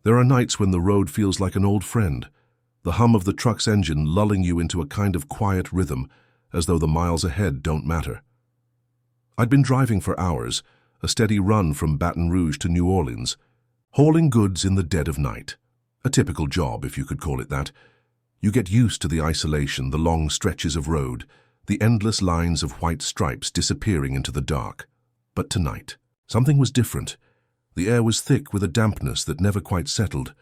There are nights when the road feels like an old friend, the hum of the truck's engine lulling you into a kind of quiet rhythm, as though the miles ahead don't matter. I'd been driving for hours, a steady run from Baton Rouge to New Orleans, hauling goods in the dead of night. A typical job, if you could call it that. You get used to the isolation, the long stretches of road, the endless lines of white stripes disappearing into the dark. But tonight, something was different. The air was thick with a dampness that never quite settled.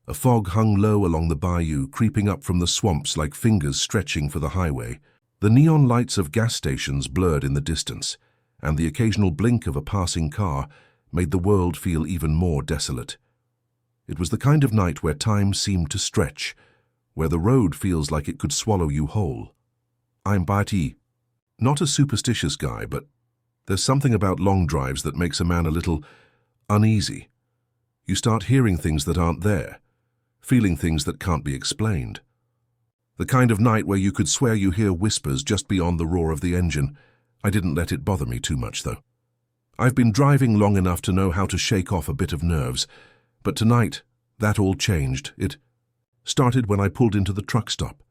A fog hung low along the bayou, creeping up from the swamps like fingers stretching for the highway. The neon lights of gas stations blurred in the distance, and the occasional blink of a passing car made the world feel even more desolate. It was the kind of night where time seemed to stretch, where the road feels like it could swallow you whole. I'm Bati. Not a superstitious guy, but there's something about long drives that makes a man a little uneasy. You start hearing things that aren't there, feeling things that can't be explained. The kind of night where you could swear you hear whispers just beyond the roar of the engine. I didn't let it bother me too much, though. I've been driving long enough to know how to shake off a bit of nerves, but tonight, that all changed. It started when I pulled into the truck stop.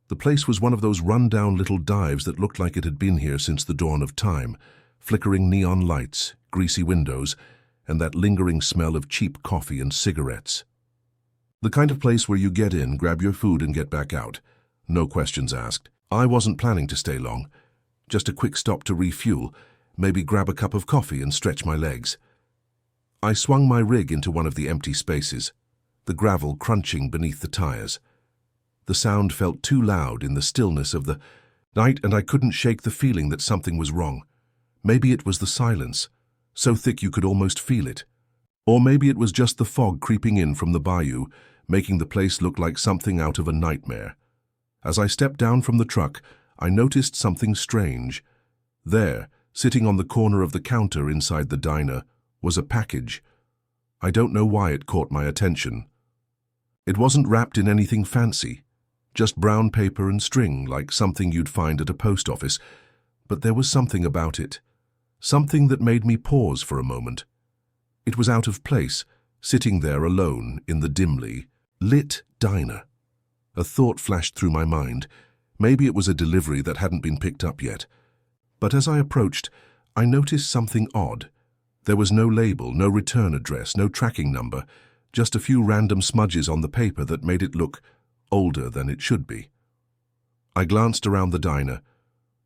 The place was one of those run-down little dives that looked like it had been here since the dawn of time, flickering neon lights, greasy windows, and that lingering smell of cheap coffee and cigarettes. The kind of place where you get in, grab your food, and get back out. No questions asked. I wasn't planning to stay long. Just a quick stop to refuel, maybe grab a cup of coffee and stretch my legs. I swung my rig into one of the empty spaces, the gravel crunching beneath the tires. The sound felt too loud in the stillness of the night, and I couldn't shake the feeling that something was wrong. Maybe it was the silence, so thick you could almost feel it. Or maybe it was just the fog creeping in from the bayou, making the place look like something out of a nightmare. As I stepped down from the truck, I noticed something strange. There, sitting on the corner of the counter inside the diner, was a package. I don't know why it caught my attention. It wasn't wrapped in anything fancy, just brown paper and string, like something you'd find at a post office. But there was something about it, something that made me pause for a moment. It was out of place, sitting there alone in the dimly lit diner. A thought flashed through my mind. Maybe it was a delivery that hadn't been picked up yet. But as I approached, I noticed something odd. There was no label, no return address, no tracking number, just a few random smudges on the paper that made it look older than it should be. I glanced around the diner.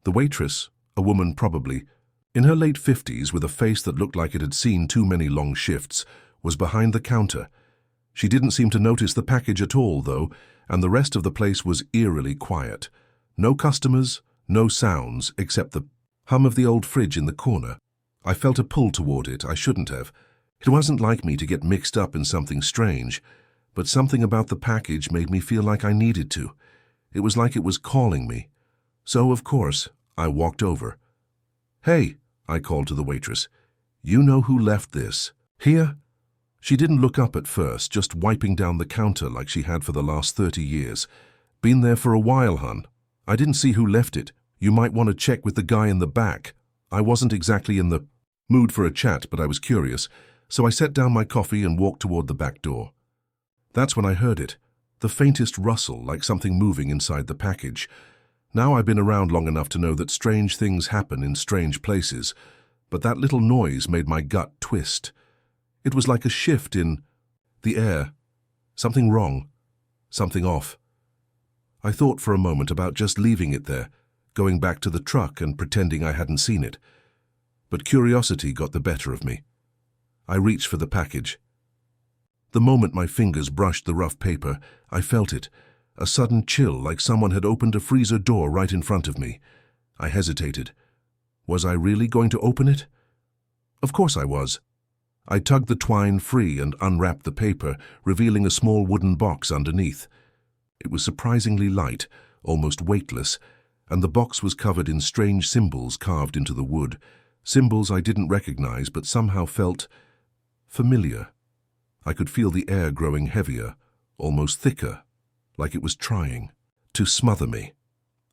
The waitress, a woman probably, in her late 50s with a face that looked like it had seen too many long shifts, was behind the counter. She didn't seem to notice the package at all, though, and the rest of the place was eerily quiet. No customers, no sounds, except the hum of the old fridge in the corner. I felt a pull toward it. I shouldn't have. It wasn't like me to get mixed up in something strange, but something about the package made me feel like I needed to. It was like it was calling me. So, of course, I walked over. "Hey," I called to the waitress. "You know who left this here?" She didn't look up at first, just wiping down the counter like she had for the last 30 years. "Been there for a while, hun. I didn't see who left it. You might want to check with the guy in the back." I wasn't exactly in the mood for a chat, but I was curious, so I set down my coffee and walked toward the back door. That's when I heard it, the faintest rustle, like something moving inside the package. Now I've been around long enough to know that strange things happen in strange places, but that little noise made my gut twist. It was like a shift in the air. Something wrong, something off. I thought for a moment about just leaving it there, going back to the truck and pretending I hadn't seen it. But curiosity got the better of me. I reached for the package. The moment my fingers brushed the rough paper, I felt it, a sudden chill like someone had opened a freezer door right in front of me. I hesitated. Was I really going to open it? Of course I was. I tugged the twine free and unwrapped the paper, revealing a small wooden box underneath. It was surprisingly light, almost weightless, and the box was covered in strange symbols carved into the wood, symbols I didn't recognize but somehow felt familiar. I could feel the air growing heavier, almost thicker, like it was trying to smother me.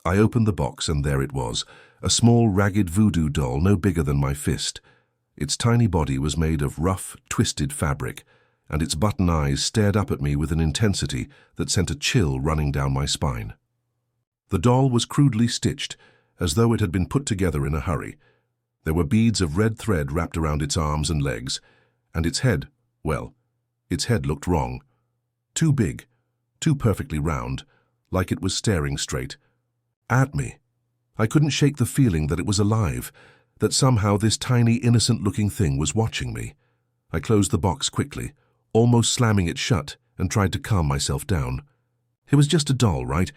I opened the box and there it was, a small ragged voodoo doll no bigger than my fist. Its tiny body was made of rough, twisted fabric. and its button eyes stared up at me with an intensity that sent a chill running down my spine. The doll was crudely stitched, as though it had been put together in a hurry. There were beads of red thread wrapped around its arms and legs, and its head, well, its head looked wrong. Too big, too perfectly round, like it was staring straight at me. I couldn't shake the feeling that it was alive, that somehow this tiny, innocent-looking thing was watching me. I closed the box quickly, almost slamming it shut, and tried to calm myself down. It was just a doll, right?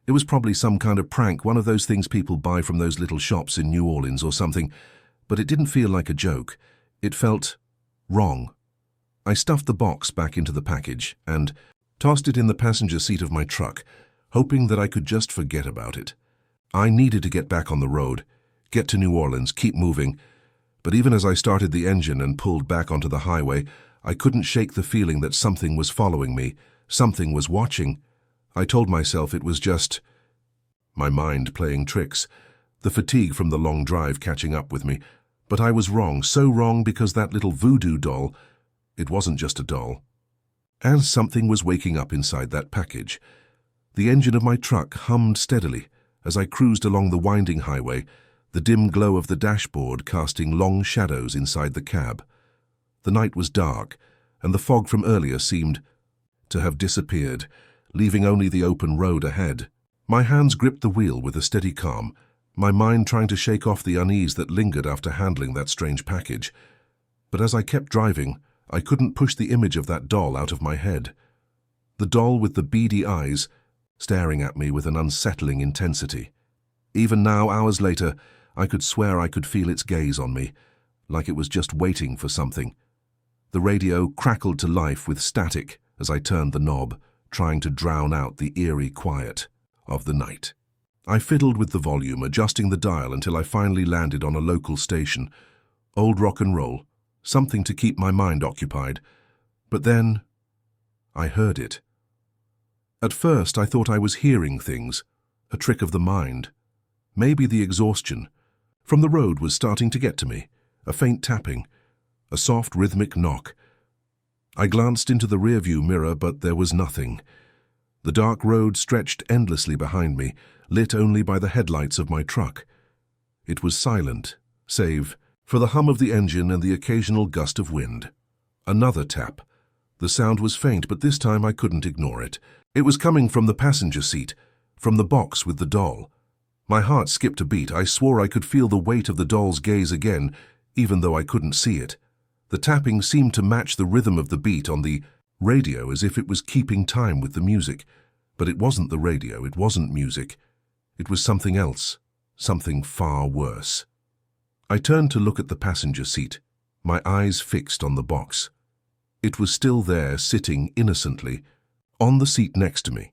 It was probably some kind of prank, one of those things people buy from those little shops in New Orleans or something, but it didn't feel like a joke. It felt wrong. I stuffed the box back into the package and tossed it in the passenger seat of my truck, hoping that I could just forget about it. I needed to get back on the road, get to New Orleans, keep moving, but even as I started the engine and pulled back onto the highway, I couldn't shake the feeling that something was following me, something was watching. I told myself it was just my mind playing tricks, the fatigue from the long drive catching up with me. But I was wrong, so wrong, because that little voodoo doll, it wasn't just a doll. And something was waking up inside that package. The engine of my truck hummed steadily as I cruised along the winding highway, the dim glow of the dashboard casting long shadows inside the cab. The night was dark, and the fog from earlier seemed to have disappeared, leaving only the open road ahead. My hands gripped the wheel with a steady calm, my mind trying to shake off the unease that lingered after handling that strange package. But as I kept driving, I couldn't push the image of that doll out of my head. The doll with the beady eyes, staring at me with an unsettling intensity. Even now, hours later, I could swear I could feel its gaze on me, like it was just waiting for something. The radio crackled to life with static as I turned the knob, trying to drown out the eerie quiet of the night. I fiddled with the volume, adjusting the dial until I finally landed on a local station. Old rock and roll, something to keep my mind occupied. But then I heard it. At first I thought I was hearing things, a trick of the mind. Maybe the exhaustion. From the road was starting to get to me, a faint tapping, a soft rhythmic knock. I glanced into the rearview mirror, but there was nothing. The dark road stretched endlessly behind me, lit only by the headlights of my truck. It was silent, save for the hum of the engine and the occasional gust of wind. Another tap. The sound was faint, but this time I couldn't ignore it. It was coming from the passenger seat, from the box with the doll. My heart skipped a beat. I swore I could feel the weight of the doll's gaze again, even though I couldn't see it. The tapping seemed to match the rhythm of the beat on the radio, as if it was keeping time with the music. But it wasn't the radio, it wasn't music. It was something else, something far worse. I turned to look at the passenger seat, my eyes fixed on the box. It was still there, sitting innocently, on the seat next to me.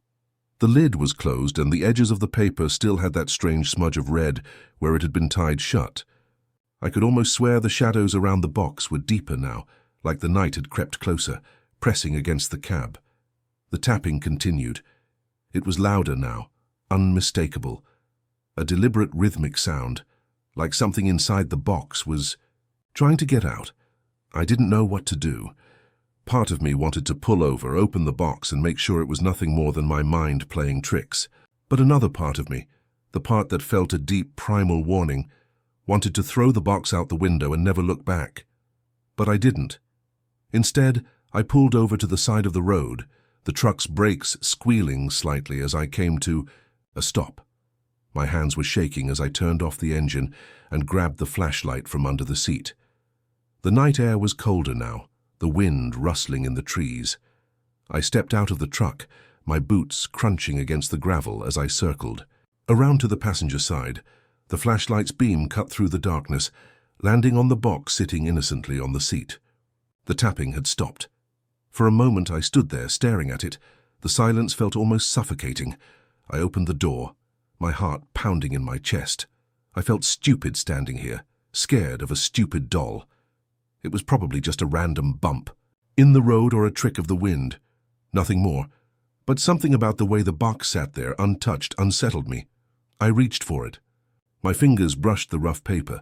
The lid was closed, and the edges of the paper still had that strange smudge of red where it had been tied shut. I could almost swear the shadows around the box were deeper now, like the night had crept closer, pressing against the cab. The tapping continued. It was louder now, unmistakable. A deliberate rhythmic sound, like something inside the box was trying to get out. I didn't know what to do. Part of me wanted to pull over, open the box, and make sure it was nothing more than my mind playing tricks. But another part of me, the part that felt a deep primal warning, wanted to throw the box out the window and never look back. But I didn't. Instead, I pulled over to the side of the road, the truck's brakes squealing slightly as I came to a stop. My hands were shaking as I turned off the engine and grabbed the flashlight from under the seat. The night air was colder now, the wind rustling in the trees. I stepped out of the truck, my boots crunching against the gravel as I circled. Around to the passenger side, the flashlight's beam cut through the darkness, landing on the box sitting innocently on the seat. The tapping had stopped. For a moment I stood there staring at it. The silence felt almost suffocating. I opened the door, my heart pounding in my chest. I felt stupid standing here, scared of a stupid doll. It was probably just a random bump, in the road or a trick of the wind. Nothing more. But something about the way the box sat there, untouched, unsettled me. I reached for it. My fingers brushed the rough paper,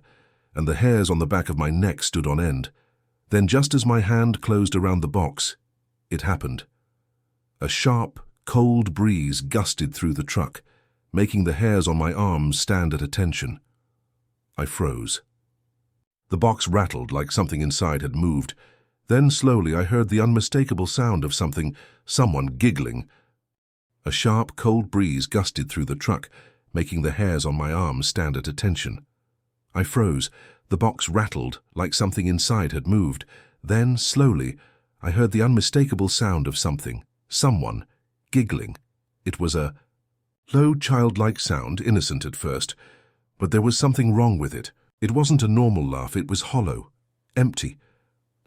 and the hairs on the back of my neck stood on end. Then, just as my hand closed around the box, It happened. A sharp, cold breeze gusted through the truck, making the hairs on my arms stand at attention. I froze. The box rattled like something inside had moved. Then slowly I heard the unmistakable sound of someone giggling. A sharp, cold breeze gusted through the truck, making the hairs on my arms stand at attention. I froze. The box rattled like something inside had moved. Then, slowly, I heard the unmistakable sound of someone, giggling. It was a low, childlike sound, innocent at first, but there was something wrong with it. It wasn't a normal laugh, it was hollow, empty,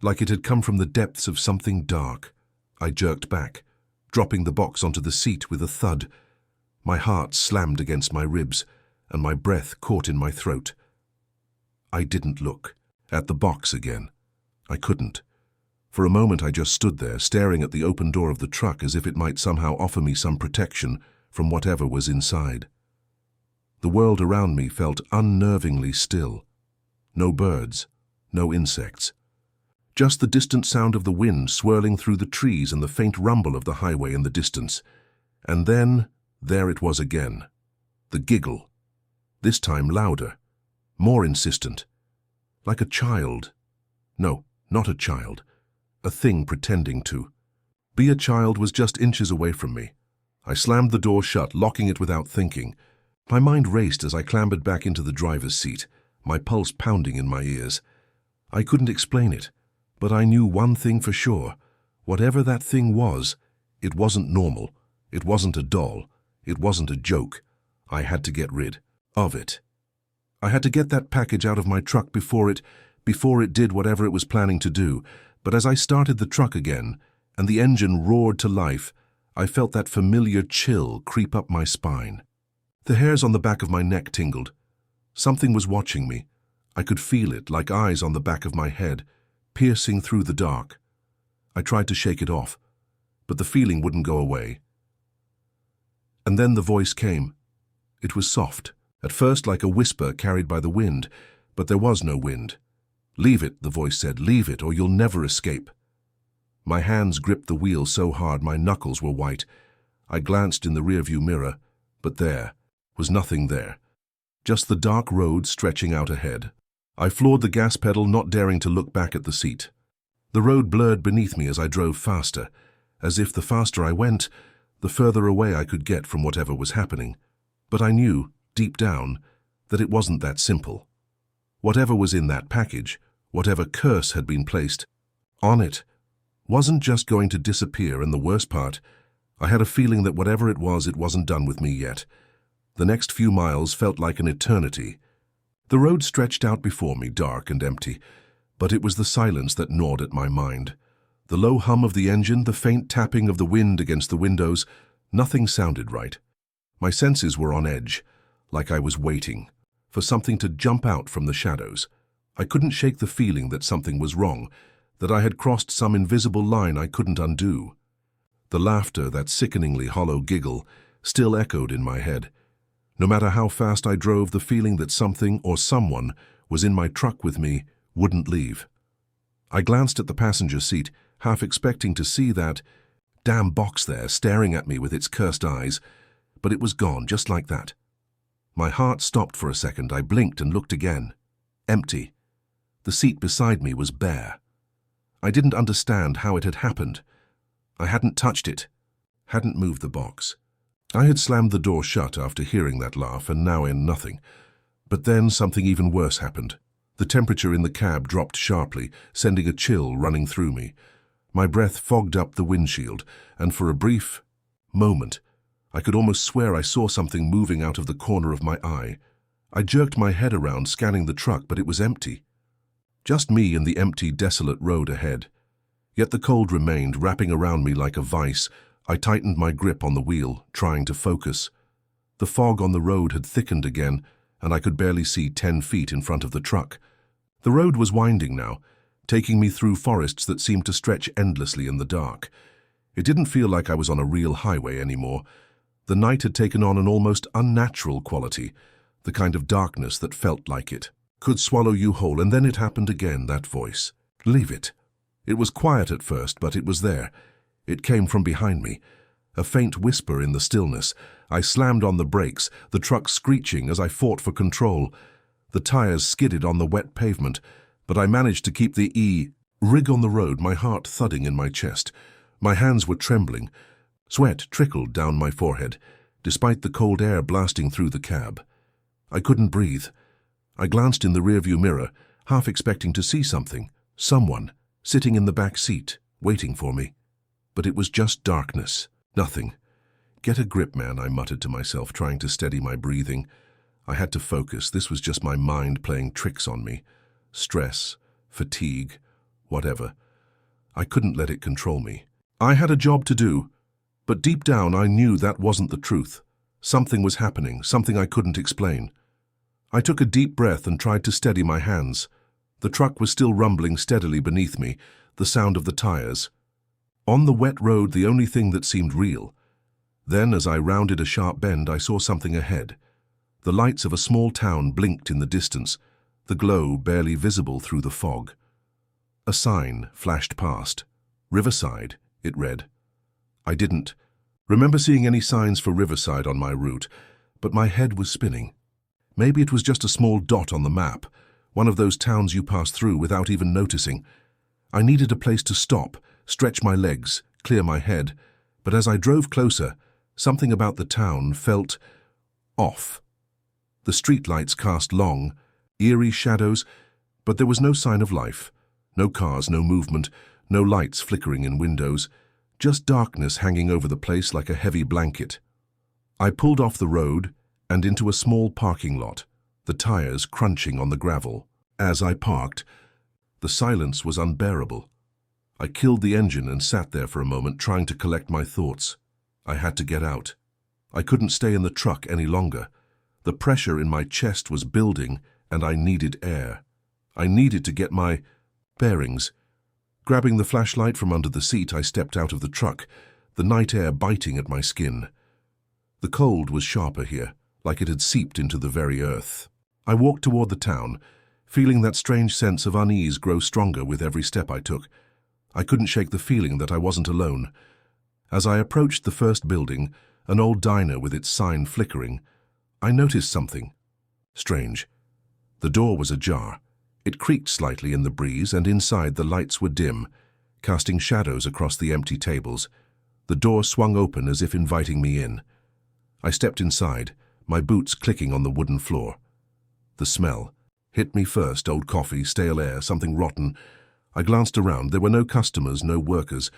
like it had come from the depths of something dark. I jerked back, dropping the box onto the seat with a thud. My heart slammed against my ribs, and my breath caught in my throat. I didn't look at the box again. I couldn't. For a moment I just stood there, staring at the open door of the truck as if it might somehow offer me some protection from whatever was inside. The world around me felt unnervingly still. No birds, no insects. Just the distant sound of the wind swirling through the trees and the faint rumble of the highway in the distance. And then, there it was again. The giggle. This time louder, more insistent. Like a child. No, not a child. A thing pretending to. Be a child was just inches away from me. I slammed the door shut, locking it without thinking. My mind raced as I clambered back into the driver's seat, my pulse pounding in my ears. I couldn't explain it, but I knew one thing for sure. Whatever that thing was, it wasn't normal. It wasn't a doll. It wasn't a joke. I had to get rid of it. I had to get that package out of my truck before it did whatever it was planning to do. But as I started the truck again, and the engine roared to life, I felt that familiar chill creep up my spine. The hairs on the back of my neck tingled. Something was watching me. I could feel it, like eyes on the back of my head, piercing through the dark. I tried to shake it off, but the feeling wouldn't go away. And then the voice came. It was soft, at first like a whisper carried by the wind, but there was no wind. "Leave it," the voice said, "leave it, or you'll never escape." My hands gripped the wheel so hard my knuckles were white. I glanced in the rearview mirror, but there was nothing there. Just the dark road stretching out ahead. I floored the gas pedal, not daring to look back at the seat. The road blurred beneath me as I drove faster, as if the faster I went, the further away I could get from whatever was happening. But I knew, deep down, that it wasn't that simple. Whatever was in that package, whatever curse had been placed on it, wasn't just going to disappear, and the worst part, I had a feeling that whatever it wasn't done with me yet. The next few miles felt like an eternity. The road stretched out before me, dark and empty, but it was the silence that gnawed at my mind. The low hum of the engine, the faint tapping of the wind against the windows, nothing sounded right. My senses were on edge, like I was waiting for something to jump out from the shadows. I couldn't shake the feeling that something was wrong, that I had crossed some invisible line I couldn't undo. The laughter, that sickeningly hollow giggle, still echoed in my head. No matter how fast I drove, the feeling that something or someone was in my truck with me wouldn't leave. I glanced at the passenger seat, half expecting to see that damn box there staring at me with its cursed eyes, but it was gone just like that. My heart stopped for a second. I blinked and looked again. Empty. The seat beside me was bare. I didn't understand how it had happened. I hadn't touched it, hadn't moved the box. I had slammed the door shut after hearing that laugh, and now in nothing. But then something even worse happened. The temperature in the cab dropped sharply, sending a chill running through me. My breath fogged up the windshield, and for a brief moment, I could almost swear I saw something moving out of the corner of my eye. I jerked my head around, scanning the truck, but it was empty. Just me and the empty, desolate road ahead. Yet the cold remained, wrapping around me like a vice. I tightened my grip on the wheel, trying to focus. The fog on the road had thickened again, and I could barely see 10 feet in front of the truck. The road was winding now, taking me through forests that seemed to stretch endlessly in the dark. It didn't feel like I was on a real highway anymore. The night had taken on an almost unnatural quality, the kind of darkness that felt like it could swallow you whole. And then it happened again, that voice. Leave it. It was quiet at first, but it was there. It came from behind me, a faint whisper in the stillness. I slammed on the brakes, the truck screeching as I fought for control. The tires skidded on the wet pavement, but I managed to keep the rig on the road, my heart thudding in my chest. My hands were trembling. Sweat trickled down my forehead, despite the cold air blasting through the cab. I couldn't breathe. I glanced in the rearview mirror, half expecting to see something, someone, sitting in the back seat, waiting for me. But it was just darkness, nothing. Get a grip, man, I muttered to myself, trying to steady my breathing. I had to focus. This was just my mind playing tricks on me. Stress, fatigue, whatever. I couldn't let it control me. I had a job to do, but deep down I knew that wasn't the truth. Something was happening, something I couldn't explain. I took a deep breath and tried to steady my hands. The truck was still rumbling steadily beneath me, the sound of the tires. On the wet road, the only thing that seemed real. Then, as I rounded a sharp bend, I saw something ahead. The lights of a small town blinked in the distance, the glow barely visible through the fog. A sign flashed past. Riverside, it read. I didn't remember seeing any signs for Riverside on my route, but my head was spinning. Maybe it was just a small dot on the map, one of those towns you pass through without even noticing. I needed a place to stop, stretch my legs, clear my head, but as I drove closer, something about the town felt off. The streetlights cast long, eerie shadows, but there was no sign of life. No cars, no movement, no lights flickering in windows, just darkness hanging over the place like a heavy blanket. I pulled off the road and into a small parking lot, the tires crunching on the gravel. As I parked, the silence was unbearable. I killed the engine and sat there for a moment, trying to collect my thoughts. I had to get out. I couldn't stay in the truck any longer. The pressure in my chest was building, and I needed air. I needed to get my bearings. Grabbing the flashlight from under the seat, I stepped out of the truck, the night air biting at my skin. The cold was sharper here, like it had seeped into the very earth. I walked toward the town, feeling that strange sense of unease grow stronger with every step I took. I couldn't shake the feeling that I wasn't alone. As I approached the first building, an old diner with its sign flickering, I noticed something strange. The door was ajar. It creaked slightly in the breeze, and inside the lights were dim, casting shadows across the empty tables. The door swung open as if inviting me in. I stepped inside, my boots clicking on the wooden floor. The smell hit me first, old coffee, stale air, something rotten. I glanced around. There were no customers, no workers,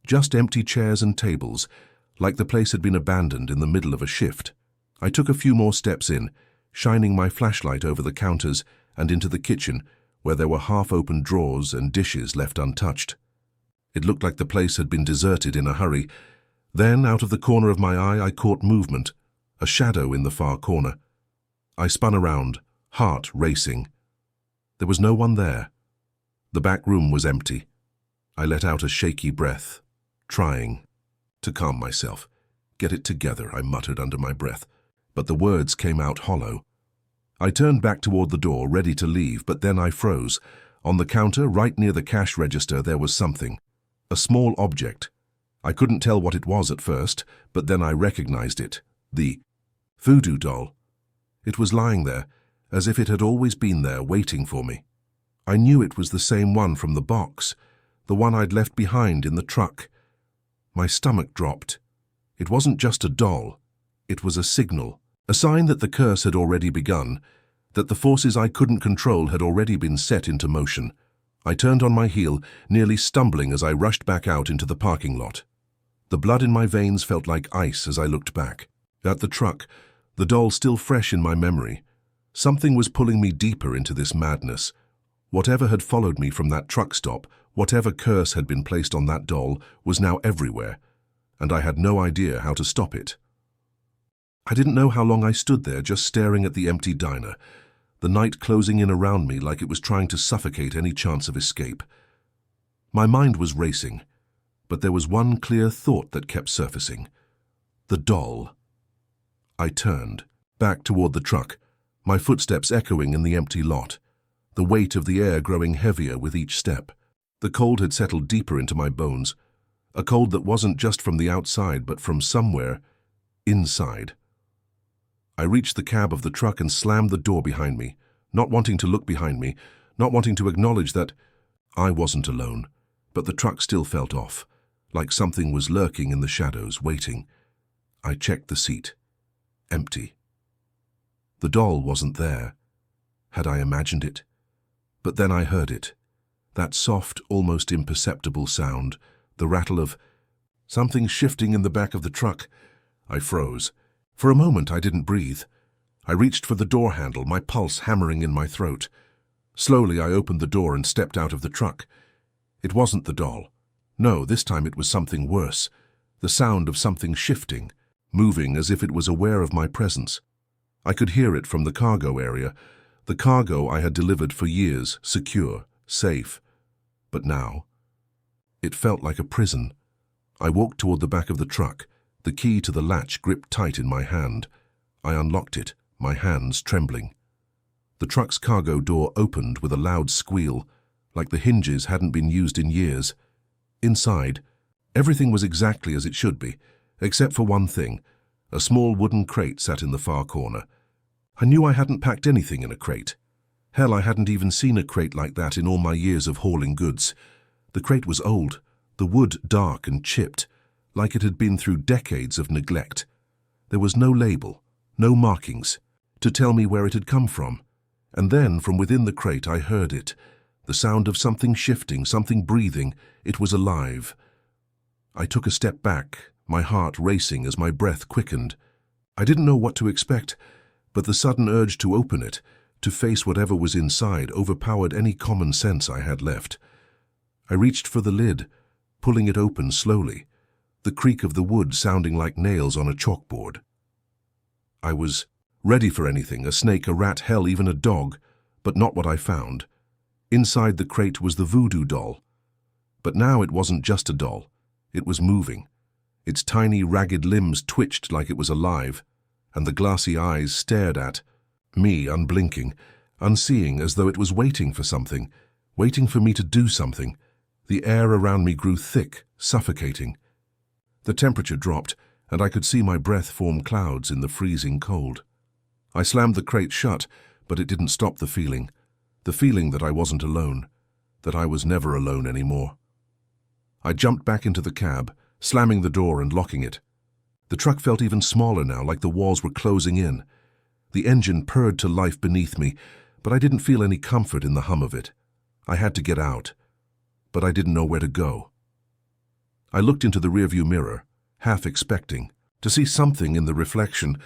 just empty chairs and tables, like the place had been abandoned in the middle of a shift. I took a few more steps in, shining my flashlight over the counters and into the kitchen, where there were half-open drawers and dishes left untouched. It looked like the place had been deserted in a hurry. Then, out of the corner of my eye, I caught movement, a shadow in the far corner. I spun around, heart racing. There was no one there. The back room was empty. I let out a shaky breath, trying to calm myself. Get it together, I muttered under my breath, but the words came out hollow. I turned back toward the door, ready to leave, but then I froze. On the counter, right near the cash register, there was something. A small object. I couldn't tell what it was at first, but then I recognized it. The voodoo doll. It was lying there, as if it had always been there, waiting for me. I knew it was the same one from the box, the one I'd left behind in the truck. My stomach dropped. It wasn't just a doll. It was a signal. A sign that the curse had already begun, that the forces I couldn't control had already been set into motion. I turned on my heel, nearly stumbling as I rushed back out into the parking lot. The blood in my veins felt like ice as I looked back. At the truck, the doll still fresh in my memory. Something was pulling me deeper into this madness. Whatever had followed me from that truck stop, whatever curse had been placed on that doll, was now everywhere, and I had no idea how to stop it. I didn't know how long I stood there, just staring at the empty diner, the night closing in around me like it was trying to suffocate any chance of escape. My mind was racing, but there was one clear thought that kept surfacing. The doll. I turned, back toward the truck, my footsteps echoing in the empty lot, the weight of the air growing heavier with each step. The cold had settled deeper into my bones. A cold that wasn't just from the outside, but from somewhere inside. I reached the cab of the truck and slammed the door behind me, not wanting to look behind me, not wanting to acknowledge that I wasn't alone. But the truck still felt off, like something was lurking in the shadows, waiting. I checked the seat. Empty. The doll wasn't there. Had I imagined it? But then I heard it. That soft, almost imperceptible sound, the rattle of something shifting in the back of the truck. I froze. For a moment I didn't breathe. I reached for the door handle, my pulse hammering in my throat. Slowly I opened the door and stepped out of the truck. It wasn't the doll. No, this time it was something worse. The sound of something shifting, moving as if it was aware of my presence. I could hear it from the cargo area, the cargo I had delivered for years, secure, safe. But now, it felt like a prison. I walked toward the back of the truck, the key to the latch gripped tight in my hand. I unlocked it, my hands trembling. The truck's cargo door opened with a loud squeal, like the hinges hadn't been used in years. Inside, everything was exactly as it should be, except for one thing. A small wooden crate sat in the far corner. I knew I hadn't packed anything in a crate. Hell, I hadn't even seen a crate like that in all my years of hauling goods. The crate was old, the wood dark and chipped, like it had been through decades of neglect. There was no label, no markings, to tell me where it had come from. And then, from within the crate, I heard it. The sound of something shifting, something breathing. It was alive. I took a step back, my heart racing as my breath quickened. I didn't know what to expect, but the sudden urge to open it, to face whatever was inside, overpowered any common sense I had left. I reached for the lid, pulling it open slowly, the creak of the wood sounding like nails on a chalkboard. I was ready for anything, a snake, a rat, hell, even a dog, but not what I found. Inside the crate was the voodoo doll. But now it wasn't just a doll. It was moving. Its tiny, ragged limbs twitched like it was alive, and the glassy eyes stared at me, unblinking, unseeing, as though it was waiting for something, waiting for me to do something. The air around me grew thick, suffocating. The temperature dropped, and I could see my breath form clouds in the freezing cold. I slammed the crate shut, but it didn't stop the feeling that I wasn't alone, that I was never alone anymore. I jumped back into the cab, slamming the door and locking it. The truck felt even smaller now, like the walls were closing in. The engine purred to life beneath me, but I didn't feel any comfort in the hum of it. I had to get out, but I didn't know where to go. I looked into the rearview mirror, half expecting to see something in the reflection,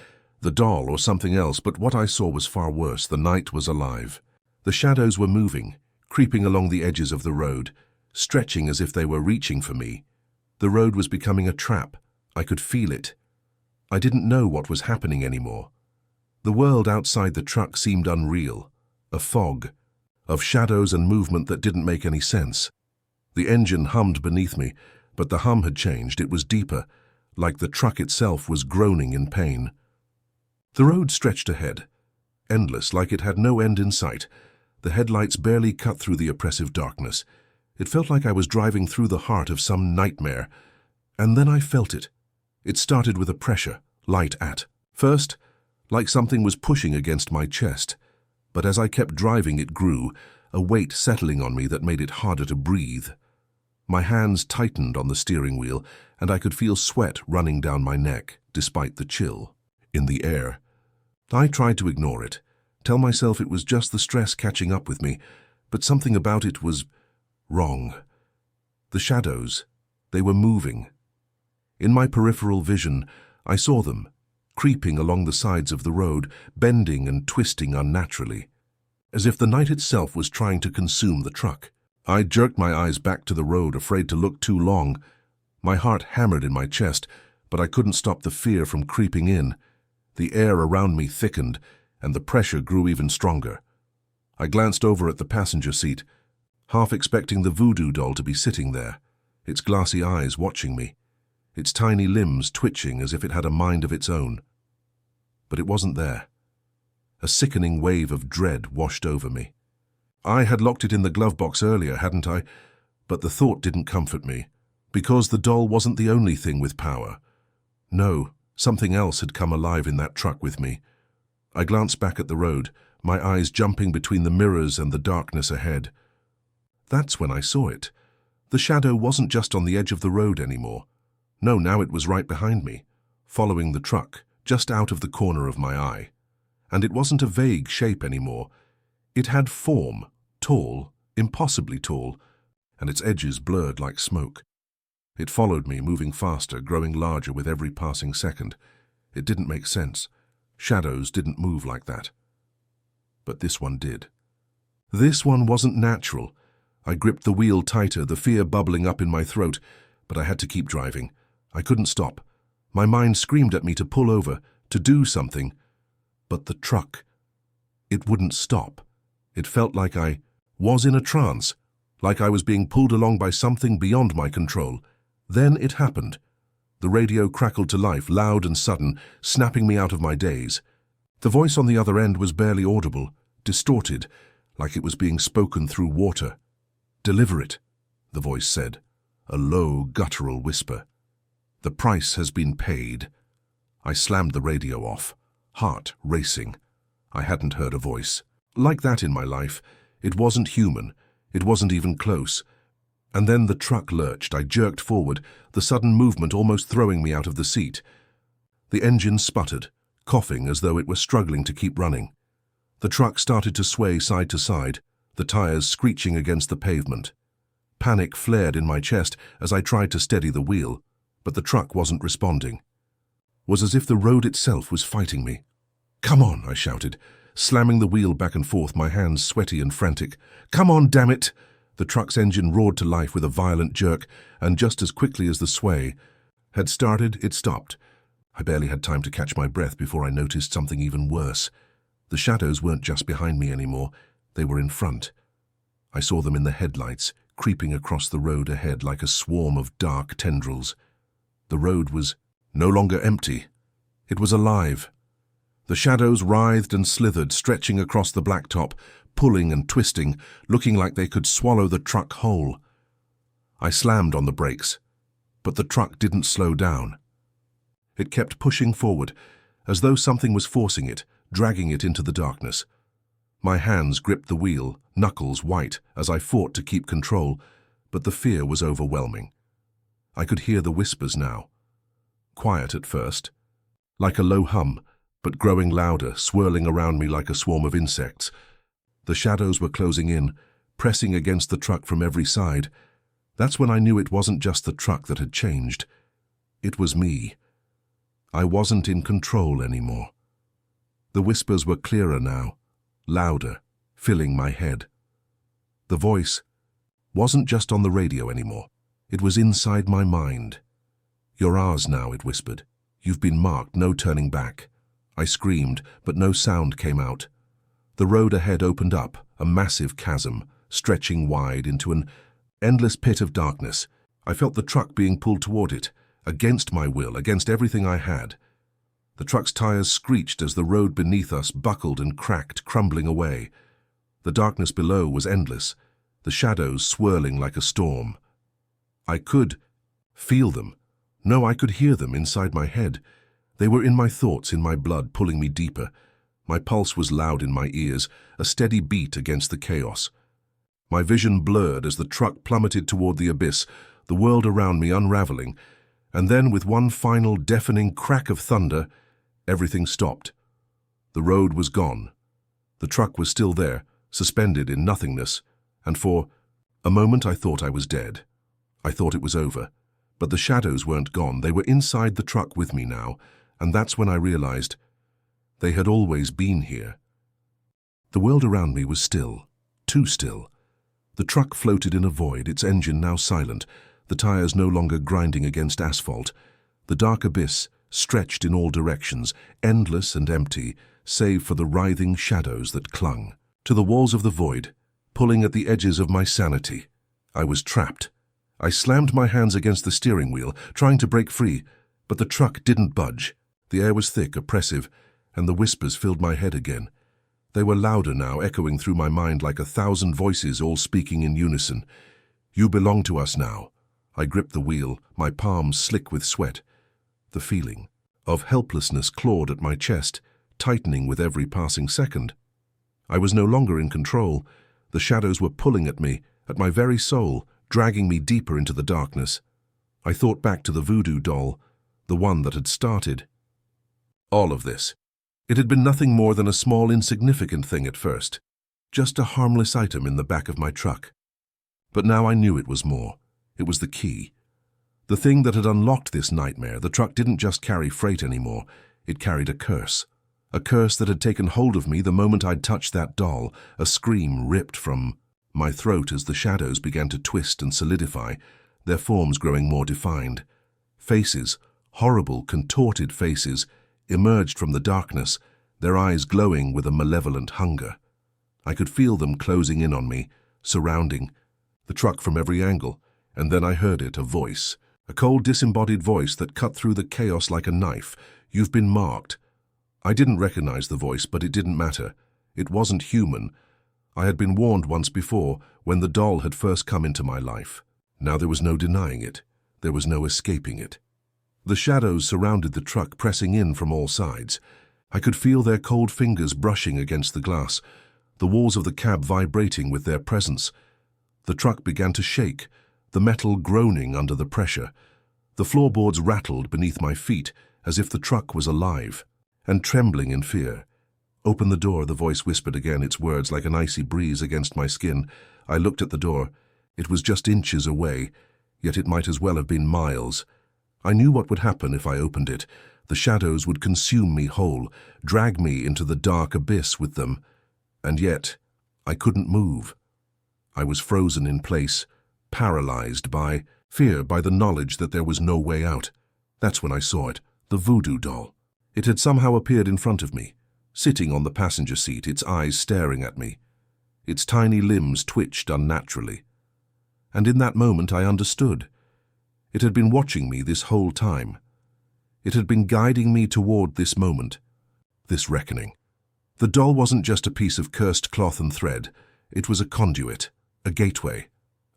the doll or something else, but what I saw was far worse. The night was alive. The shadows were moving, creeping along the edges of the road, stretching as if they were reaching for me. The road was becoming a trap. I could feel it. I didn't know what was happening anymore. The world outside the truck seemed unreal, a fog of shadows and movement that didn't make any sense. The engine hummed beneath me, but the hum had changed. It was deeper, like the truck itself was groaning in pain. The road stretched ahead, endless, like it had no end in sight. The headlights barely cut through the oppressive darkness. It felt like I was driving through the heart of some nightmare. And then I felt it. It started with a pressure, light at first, like something was pushing against my chest. But as I kept driving, it grew, a weight settling on me that made it harder to breathe. My hands tightened on the steering wheel, and I could feel sweat running down my neck, despite the chill in the air. I tried to ignore it, tell myself it was just the stress catching up with me, but something about it was wrong. The shadows, they were moving. In my peripheral vision, I saw them, creeping along the sides of the road, bending and twisting unnaturally, as if the night itself was trying to consume the truck. I jerked my eyes back to the road, afraid to look too long. My heart hammered in my chest, but I couldn't stop the fear from creeping in. The air around me thickened, and the pressure grew even stronger. I glanced over at the passenger seat, half expecting the voodoo doll to be sitting there, its glassy eyes watching me, its tiny limbs twitching as if it had a mind of its own. But it wasn't there. A sickening wave of dread washed over me. I had locked it in the glove box earlier, hadn't I? But the thought didn't comfort me. Because the doll wasn't the only thing with power. No, something else had come alive in that truck with me. I glanced back at the road, my eyes jumping between the mirrors and the darkness ahead. That's when I saw it. The shadow wasn't just on the edge of the road anymore. No, now it was right behind me, following the truck, just out of the corner of my eye. And it wasn't a vague shape anymore. It had form, tall, impossibly tall, and its edges blurred like smoke. It followed me, moving faster, growing larger with every passing second. It didn't make sense. Shadows didn't move like that. But this one did. This one wasn't natural. I gripped the wheel tighter, the fear bubbling up in my throat, but I had to keep driving. I couldn't stop. My mind screamed at me to pull over, to do something. But the truck, it wouldn't stop. It felt like I was in a trance, like I was being pulled along by something beyond my control. Then it happened. The radio crackled to life, loud and sudden, snapping me out of my daze. The voice on the other end was barely audible, distorted, like it was being spoken through water. "Deliver it," the voice said, a low, guttural whisper. "The price has been paid." I slammed the radio off, heart racing. I hadn't heard a voice like that in my life. It wasn't human. It wasn't even close. And then the truck lurched. I jerked forward, the sudden movement almost throwing me out of the seat. The engine sputtered, coughing as though it were struggling to keep running. The truck started to sway side to side, the tires screeching against the pavement. Panic flared in my chest as I tried to steady the wheel, but the truck wasn't responding. It was as if the road itself was fighting me. "Come on," I shouted, slamming the wheel back and forth, my hands sweaty and frantic. "Come on, damn it!" The truck's engine roared to life with a violent jerk, and just as quickly as the sway had started, it stopped. I barely had time to catch my breath before I noticed something even worse. The shadows weren't just behind me anymore, they were in front. I saw them in the headlights, creeping across the road ahead like a swarm of dark tendrils. The road was no longer empty. It was alive. The shadows writhed and slithered, stretching across the blacktop, pulling and twisting, looking like they could swallow the truck whole. I slammed on the brakes, but the truck didn't slow down. It kept pushing forward, as though something was forcing it, dragging it into the darkness. My hands gripped the wheel, knuckles white, as I fought to keep control, but the fear was overwhelming. I could hear the whispers now. Quiet at first, like a low hum, but growing louder, swirling around me like a swarm of insects. The shadows were closing in, pressing against the truck from every side. That's when I knew it wasn't just the truck that had changed. It was me. I wasn't in control anymore. The whispers were clearer now, louder, filling my head. The voice wasn't just on the radio anymore. It was inside my mind. "You're ours now," it whispered. "You've been marked, no turning back." I screamed, but no sound came out. The road ahead opened up, a massive chasm, stretching wide into an endless pit of darkness. I felt the truck being pulled toward it, against my will, against everything I had. The truck's tires screeched as the road beneath us buckled and cracked, crumbling away. The darkness below was endless, the shadows swirling like a storm. I could feel them. No, I could hear them inside my head. They were in my thoughts, in my blood, pulling me deeper. My pulse was loud in my ears, a steady beat against the chaos. My vision blurred as the truck plummeted toward the abyss, the world around me unraveling, and then with one final deafening crack of thunder, everything stopped. The road was gone. The truck was still there, suspended in nothingness, and for a moment I thought I was dead. I thought it was over. But the shadows weren't gone. They were inside the truck with me now, and that's when I realized they had always been here. The world around me was still, too still. The truck floated in a void, its engine now silent, the tires no longer grinding against asphalt. The dark abyss stretched in all directions, endless and empty, save for the writhing shadows that clung to the walls of the void, pulling at the edges of my sanity. I was trapped. I slammed my hands against the steering wheel, trying to break free, but the truck didn't budge. The air was thick, oppressive, and the whispers filled my head again. They were louder now, echoing through my mind like 1,000 voices all speaking in unison. "You belong to us now. I gripped the wheel, my palms slick with sweat. The feeling of helplessness clawed at my chest, tightening with every passing second. I was no longer in control. The shadows were pulling at me, at my very soul, dragging me deeper into the darkness. I thought back to the voodoo doll, the one that had started all of this. It had been nothing more than a small, insignificant thing at first, just a harmless item in the back of my truck. But now I knew it was more. It was the key. The thing that had unlocked this nightmare. The truck didn't just carry freight anymore. It carried a curse. A curse that had taken hold of me the moment I'd touched that doll. A scream ripped from my throat as the shadows began to twist and solidify, their forms growing more defined. Faces, horrible, contorted faces, emerged from the darkness, their eyes glowing with a malevolent hunger. I could feel them closing in on me, surrounding the truck from every angle, and then I heard it, a voice, a cold, disembodied voice that cut through the chaos like a knife. "You've been marked." I didn't recognize the voice, but it didn't matter. It wasn't human. I had been warned once before, when the doll had first come into my life. Now there was no denying it. There was no escaping it. The shadows surrounded the truck, pressing in from all sides. I could feel their cold fingers brushing against the glass, the walls of the cab vibrating with their presence. The truck began to shake, the metal groaning under the pressure. The floorboards rattled beneath my feet, as if the truck was alive and trembling in fear. "Open the door," the voice whispered again, its words like an icy breeze against my skin. I looked at the door. It was just inches away, yet it might as well have been miles. I knew what would happen if I opened it. The shadows would consume me whole, drag me into the dark abyss with them. And yet, I couldn't move. I was frozen in place, paralyzed by fear, by the knowledge that there was no way out. That's when I saw it, the voodoo doll. It had somehow appeared in front of me, sitting on the passenger seat, its eyes staring at me. Its tiny limbs twitched unnaturally. And in that moment I understood. It had been watching me this whole time. It had been guiding me toward this moment, this reckoning. The doll wasn't just a piece of cursed cloth and thread. It was a conduit, a gateway,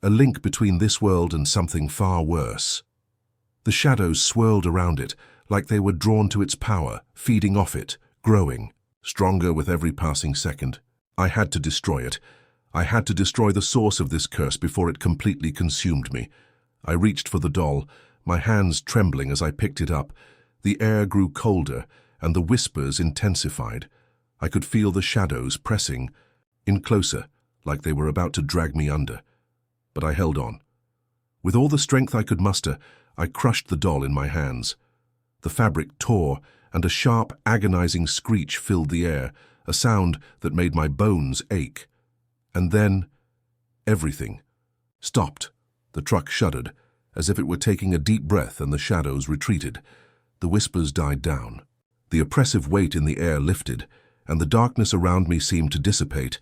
a link between this world and something far worse. The shadows swirled around it, like they were drawn to its power, feeding off it, growing, stronger with every passing second. I had to destroy it. I had to destroy the source of this curse before it completely consumed me. I reached for the doll, my hands trembling as I picked it up. The air grew colder, and the whispers intensified. I could feel the shadows pressing in closer, like they were about to drag me under. But I held on. With all the strength I could muster, I crushed the doll in my hands. The fabric tore, and a sharp, agonizing screech filled the air, a sound that made my bones ache. And then, everything stopped. The truck shuddered, as if it were taking a deep breath, and the shadows retreated. The whispers died down. The oppressive weight in the air lifted, and the darkness around me seemed to dissipate.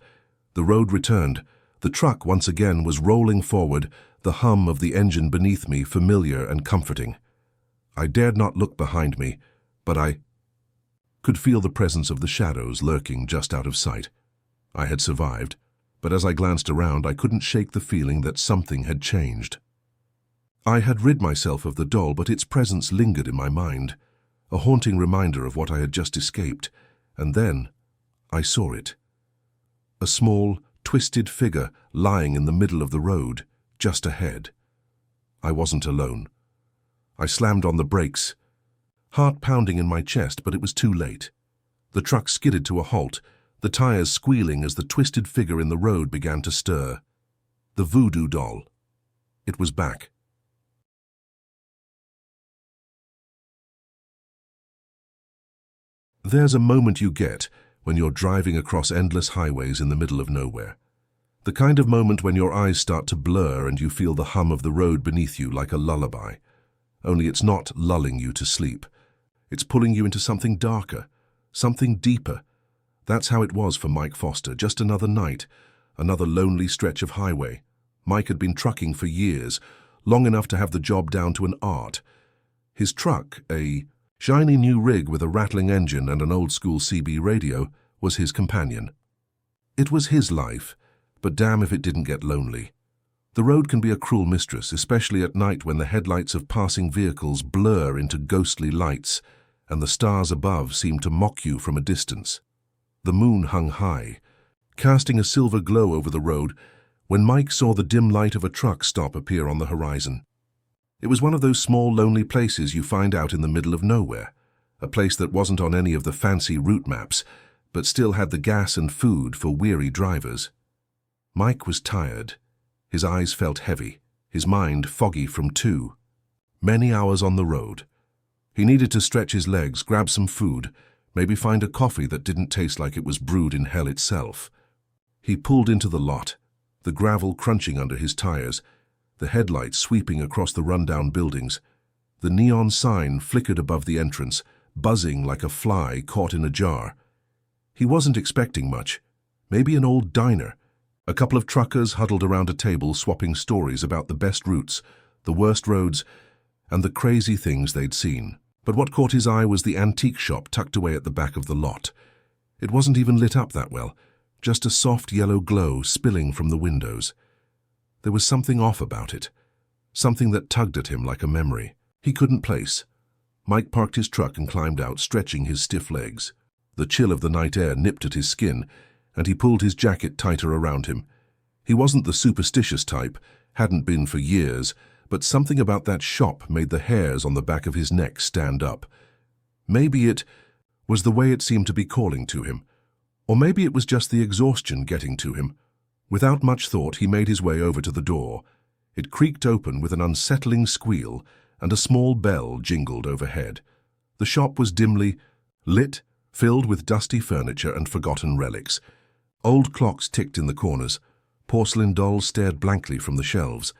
The road returned. The truck once again was rolling forward, the hum of the engine beneath me familiar and comforting. I dared not look behind me, but I could feel the presence of the shadows lurking just out of sight. I had survived, but as I glanced around, I couldn't shake the feeling that something had changed. I had rid myself of the doll, but its presence lingered in my mind, a haunting reminder of what I had just escaped. And then I saw it. A small, twisted figure lying in the middle of the road, just ahead. I wasn't alone. I slammed on the brakes, heart pounding in my chest, but it was too late. The truck skidded to a halt, the tires squealing as the twisted figure in the road began to stir. The voodoo doll. It was back. There's a moment you get when you're driving across endless highways in the middle of nowhere. The kind of moment when your eyes start to blur and you feel the hum of the road beneath you like a lullaby. Only it's not lulling you to sleep. It's pulling you into something darker, something deeper. That's how it was for Mike Foster. Just another night, another lonely stretch of highway. Mike had been trucking for years, long enough to have the job down to an art. His truck, a shiny new rig with a rattling engine and an old-school CB radio, was his companion. It was his life, but damn if it didn't get lonely. The road can be a cruel mistress, especially at night when the headlights of passing vehicles blur into ghostly lights and the stars above seem to mock you from a distance. The moon hung high, casting a silver glow over the road when Mike saw the dim light of a truck stop appear on the horizon. It was one of those small, lonely places you find out in the middle of nowhere, a place that wasn't on any of the fancy route maps, but still had the gas and food for weary drivers. Mike was tired. His eyes felt heavy, his mind foggy from many hours on the road. He needed to stretch his legs, grab some food, maybe find a coffee that didn't taste like it was brewed in hell itself. He pulled into the lot, the gravel crunching under his tires, the headlights sweeping across the rundown buildings. The neon sign flickered above the entrance, buzzing like a fly caught in a jar. He wasn't expecting much. Maybe an old diner. A couple of truckers huddled around a table swapping stories about the best routes, the worst roads, and the crazy things they'd seen. But what caught his eye was the antique shop tucked away at the back of the lot. It wasn't even lit up that well, just a soft yellow glow spilling from the windows. There was something off about it, something that tugged at him like a memory he couldn't place. Mike parked his truck and climbed out, stretching his stiff legs. The chill of the night air nipped at his skin, and he pulled his jacket tighter around him. He wasn't the superstitious type, hadn't been for years, but something about that shop made the hairs on the back of his neck stand up. Maybe it was the way it seemed to be calling to him, or maybe it was just the exhaustion getting to him. Without much thought, he made his way over to the door. It creaked open with an unsettling squeal, and a small bell jingled overhead. The shop was dimly lit, filled with dusty furniture and forgotten relics. Old clocks ticked in the corners, porcelain dolls stared blankly from the shelves,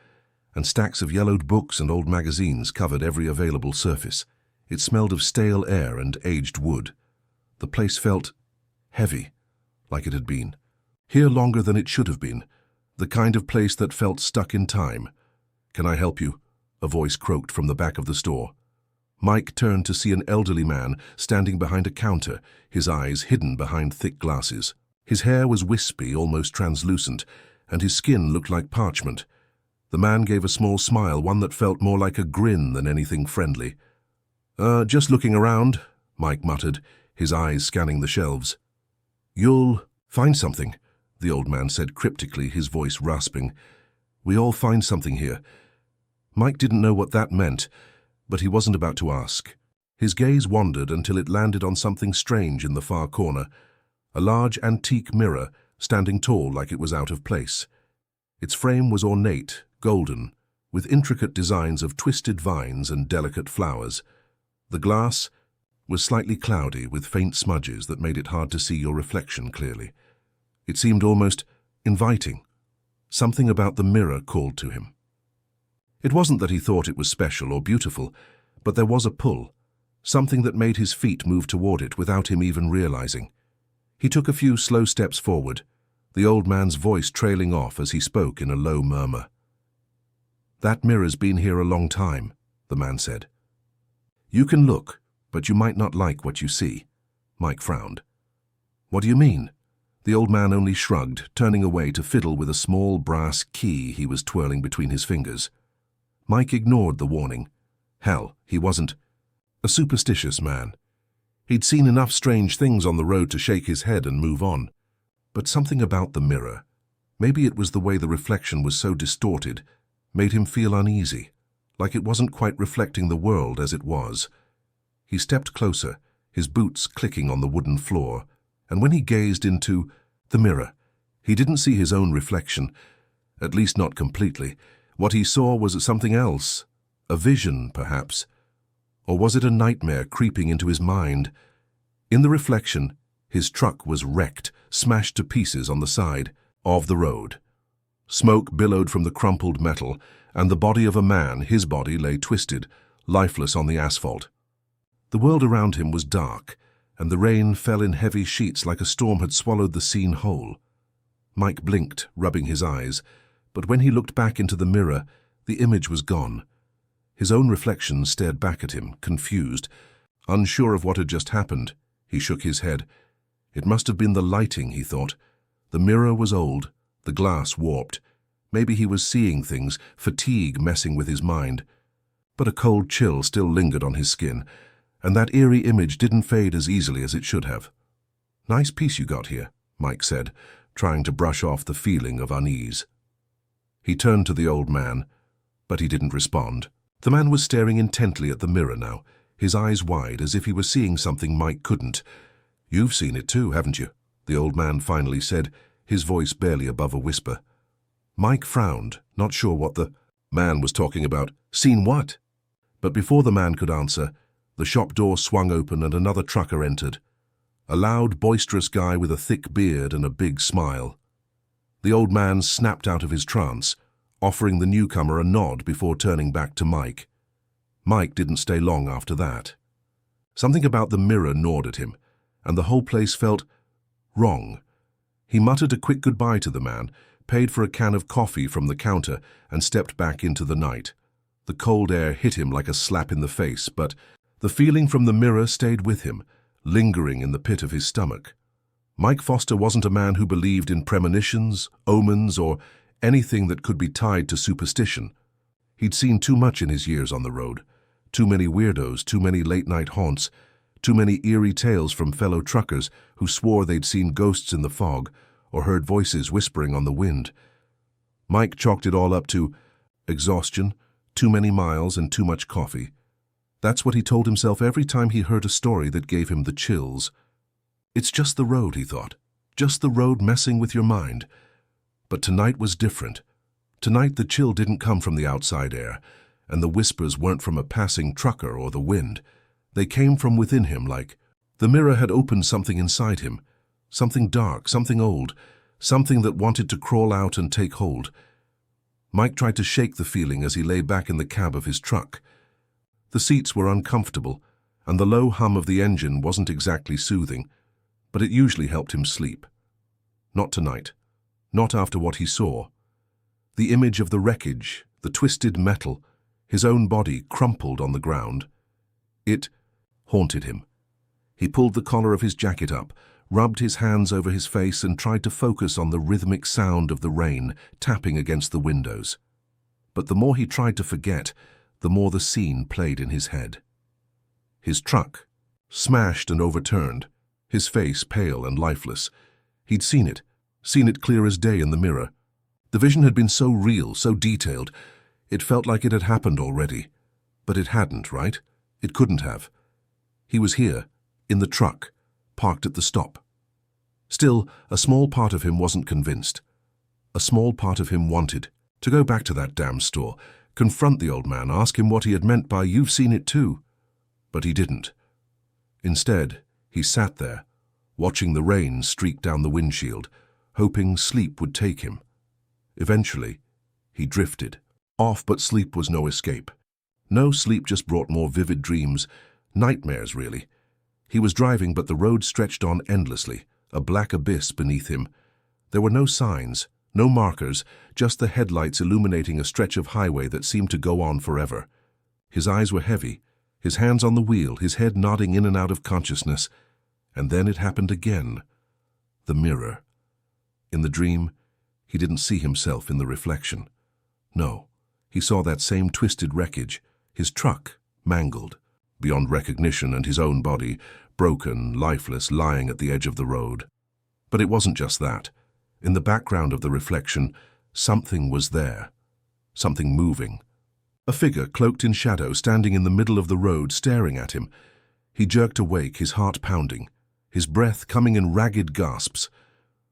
and stacks of yellowed books and old magazines covered every available surface. It smelled of stale air and aged wood. The place felt heavy, like it had been. Here longer than it should have been. The kind of place that felt stuck in time. "Can I help you?" a voice croaked from the back of the store. Mike turned to see an elderly man standing behind a counter, his eyes hidden behind thick glasses. His hair was wispy, almost translucent, and his skin looked like parchment. The man gave a small smile, one that felt more like a grin than anything friendly. Just looking around," Mike muttered, his eyes scanning the shelves. "You'll find something," the old man said cryptically, his voice rasping. "We all find something here." Mike didn't know what that meant, but he wasn't about to ask. His gaze wandered until it landed on something strange in the far corner, a large antique mirror standing tall like it was out of place. Its frame was ornate, golden, with intricate designs of twisted vines and delicate flowers. The glass was slightly cloudy with faint smudges that made it hard to see your reflection clearly. It seemed almost inviting. Something about the mirror called to him. It wasn't that he thought it was special or beautiful, but there was a pull, something that made his feet move toward it without him even realizing. He took a few slow steps forward, the old man's voice trailing off as he spoke in a low murmur. "That mirror's been here a long time," the man said. "You can look, but you might not like what you see." Mike frowned. "What do you mean?" The old man only shrugged, turning away to fiddle with a small brass key he was twirling between his fingers. Mike ignored the warning. Hell, he wasn't a superstitious man. He'd seen enough strange things on the road to shake his head and move on. But something about the mirror, maybe it was the way the reflection was so distorted, made him feel uneasy, like it wasn't quite reflecting the world as it was. He stepped closer, his boots clicking on the wooden floor, and when he gazed into the mirror, he didn't see his own reflection, at least not completely. What he saw was something else, a vision, perhaps. Or was it a nightmare creeping into his mind? In the reflection, his truck was wrecked, smashed to pieces on the side of the road. Smoke billowed from the crumpled metal, and the body of a man, his body, lay twisted, lifeless on the asphalt. The world around him was dark, and the rain fell in heavy sheets like a storm had swallowed the scene whole. Mike blinked, rubbing his eyes, but when he looked back into the mirror, the image was gone. His own reflection stared back at him, confused. Unsure of what had just happened, he shook his head. It must have been the lighting, he thought. The mirror was old, the glass warped. Maybe he was seeing things, fatigue messing with his mind. But a cold chill still lingered on his skin, and that eerie image didn't fade as easily as it should have. "Nice piece you got here," Mike said, trying to brush off the feeling of unease. He turned to the old man, but he didn't respond. The man was staring intently at the mirror now, his eyes wide as if he were seeing something Mike couldn't. "You've seen it too, haven't you?" the old man finally said, his voice barely above a whisper. Mike frowned, not sure what the man was talking about. "Seen what?" But before the man could answer, the shop door swung open and another trucker entered. A loud, boisterous guy with a thick beard and a big smile. The old man snapped out of his trance, offering the newcomer a nod before turning back to Mike. Mike didn't stay long after that. Something about the mirror gnawed at him, and the whole place felt wrong. He muttered a quick goodbye to the man, paid for a can of coffee from the counter, and stepped back into the night. The cold air hit him like a slap in the face, but the feeling from the mirror stayed with him, lingering in the pit of his stomach. Mike Foster wasn't a man who believed in premonitions, omens, or anything that could be tied to superstition. He'd seen too much in his years on the road. Too many weirdos, too many late-night haunts, too many eerie tales from fellow truckers who swore they'd seen ghosts in the fog or heard voices whispering on the wind. Mike chalked it all up to exhaustion, too many miles, and too much coffee. That's what he told himself every time he heard a story that gave him the chills. It's just the road, he thought. Just the road messing with your mind. But tonight was different. Tonight the chill didn't come from the outside air, and the whispers weren't from a passing trucker or the wind. They came from within him, like the mirror had opened something inside him. Something dark, something old, something that wanted to crawl out and take hold. Mike tried to shake the feeling as he lay back in the cab of his truck. The seats were uncomfortable, and the low hum of the engine wasn't exactly soothing, but it usually helped him sleep. Not tonight. Not after what he saw. The image of the wreckage, the twisted metal, his own body crumpled on the ground. It haunted him. He pulled the collar of his jacket up, rubbed his hands over his face, and tried to focus on the rhythmic sound of the rain tapping against the windows. But the more he tried to forget, the more the scene played in his head. His truck, smashed and overturned, his face pale and lifeless. He'd seen it clear as day in the mirror. The vision had been so real, so detailed, it felt like it had happened already. But it hadn't, right? It couldn't have. He was here, in the truck, parked at the stop. Still, a small part of him wasn't convinced. A small part of him wanted to go back to that damn store, confront the old man, ask him what he had meant by "you've seen it too." But he didn't. Instead, he sat there, watching the rain streak down the windshield, hoping sleep would take him. Eventually, he drifted off, but sleep was no escape. No, sleep just brought more vivid dreams, nightmares really. He was driving, but the road stretched on endlessly, a black abyss beneath him. There were no signs, no markers, just the headlights illuminating a stretch of highway that seemed to go on forever. His eyes were heavy, his hands on the wheel, his head nodding in and out of consciousness. And then it happened again. The mirror. In the dream, he didn't see himself in the reflection. No, he saw that same twisted wreckage, his truck, mangled, beyond recognition, and his own body, broken, lifeless, lying at the edge of the road. But it wasn't just that. In the background of the reflection, something was there. Something moving. A figure cloaked in shadow, standing in the middle of the road, staring at him. He jerked awake, his heart pounding, his breath coming in ragged gasps.